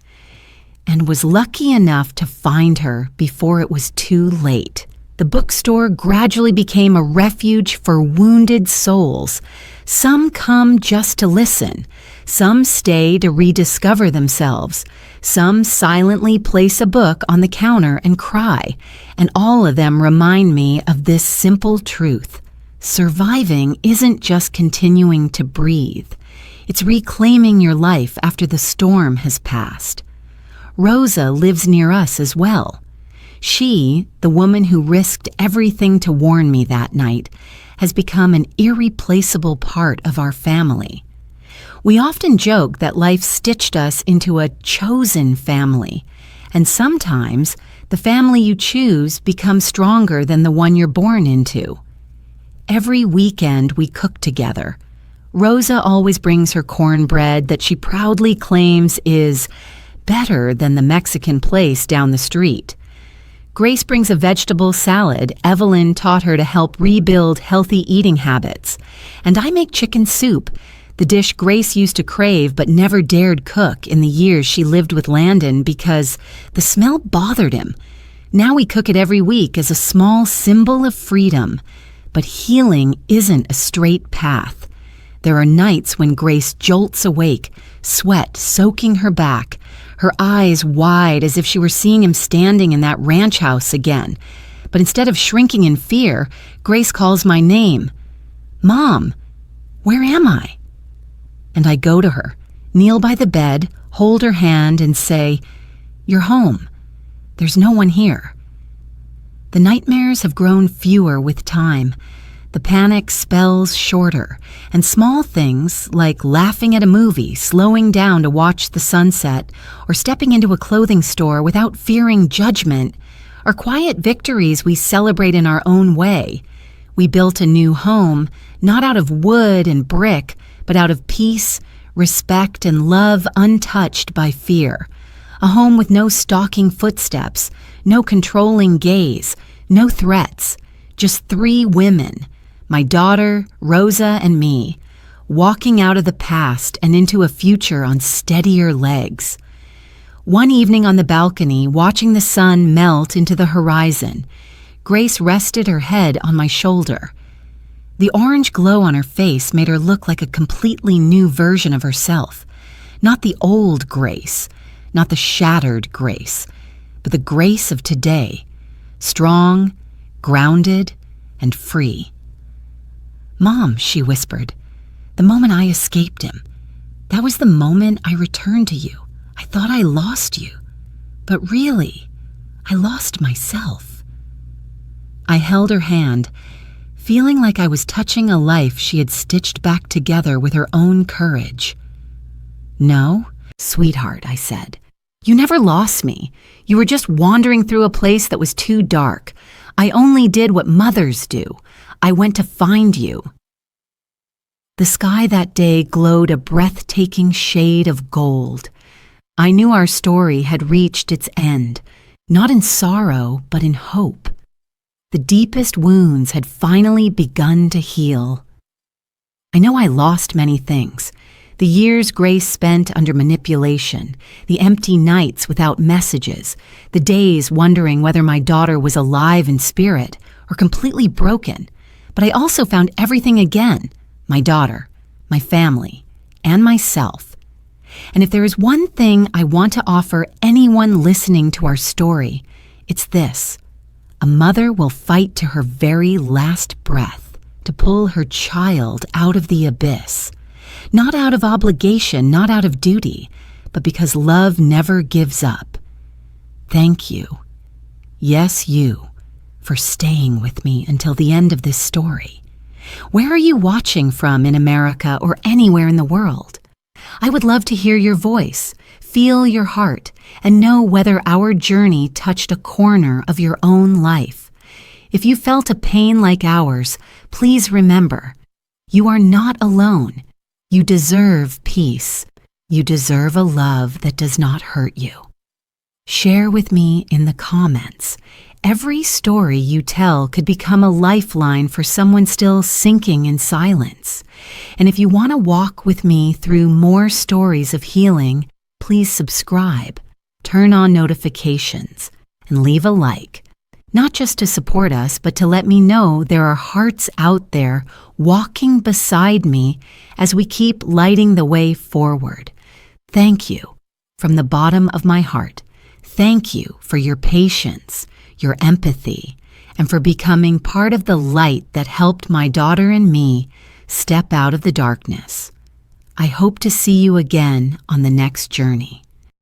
and was lucky enough to find her before it was too late. The bookstore gradually became a refuge for wounded souls. Some come just to listen. Some stay to rediscover themselves. Some silently place a book on the counter and cry. And all of them remind me of this simple truth. Surviving isn't just continuing to breathe. It's reclaiming your life after the storm has passed. Rosa lives near us as well. She, the woman who risked everything to warn me that night, has become an irreplaceable part of our family. We often joke that life stitched us into a chosen family, and sometimes the family you choose becomes stronger than the one you're born into. Every weekend we cook together. Rosa always brings her cornbread that she proudly claims is better than the Mexican place down the street. Grace brings a vegetable salad Evelyn taught her to help rebuild healthy eating habits. And I make chicken soup, the dish Grace used to crave but never dared cook in the years she lived with Landon because the smell bothered him. Now we cook it every week as a small symbol of freedom. But healing isn't a straight path. There are nights when Grace jolts awake, sweat soaking her back, her eyes wide as if she were seeing him standing in that ranch house again. But instead of shrinking in fear, Grace calls my name. "Mom, where am I?" And I go to her, kneel by the bed, hold her hand, and say, "You're home. There's no one here." The nightmares have grown fewer with time. The panic spells shorter, and small things like laughing at a movie, slowing down to watch the sunset, or stepping into a clothing store without fearing judgment are quiet victories we celebrate in our own way. We built a new home, not out of wood and brick, but out of peace, respect, and love untouched by fear. A home with no stalking footsteps, no controlling gaze, no threats, just 3 women, my daughter, Rosa, and me, walking out of the past and into a future on steadier legs. One evening on the balcony, watching the sun melt into the horizon, Grace rested her head on my shoulder. The orange glow on her face made her look like a completely new version of herself. Not the old Grace, not the shattered Grace, but the Grace of today, strong, grounded, and free. "Mom," she whispered, "the moment I escaped him, that was the moment I returned to you. I thought I lost you, but really, I lost myself." I held her hand, feeling like I was touching a life she had stitched back together with her own courage. "No, sweetheart," I said. "You never lost me. You were just wandering through a place that was too dark. I only did what mothers do. I went to find you." The sky that day glowed a breathtaking shade of gold. I knew our story had reached its end, not in sorrow, but in hope. The deepest wounds had finally begun to heal. I know I lost many things. The years Grace spent under manipulation, the empty nights without messages, the days wondering whether my daughter was alive in spirit or completely broken. But I also found everything again, my daughter, my family, and myself. And if there is one thing I want to offer anyone listening to our story, it's this. A mother will fight to her very last breath to pull her child out of the abyss. Not out of obligation, not out of duty, but because love never gives up. Thank you, yes, you, for staying with me until the end of this story. Where are you watching from in America or anywhere in the world? I would love to hear your voice, feel your heart, and know whether our journey touched a corner of your own life. If you felt a pain like ours, please remember, you are not alone. You deserve peace. You deserve a love that does not hurt you. Share with me in the comments. Every story you tell could become a lifeline for someone still sinking in silence. And if you want to walk with me through more stories of healing, please subscribe, turn on notifications, and leave a like. Not just to support us, but to let me know there are hearts out there walking beside me as we keep lighting the way forward. Thank you from the bottom of my heart. Thank you for your patience, your empathy, and for becoming part of the light that helped my daughter and me step out of the darkness. I hope to see you again on the next journey.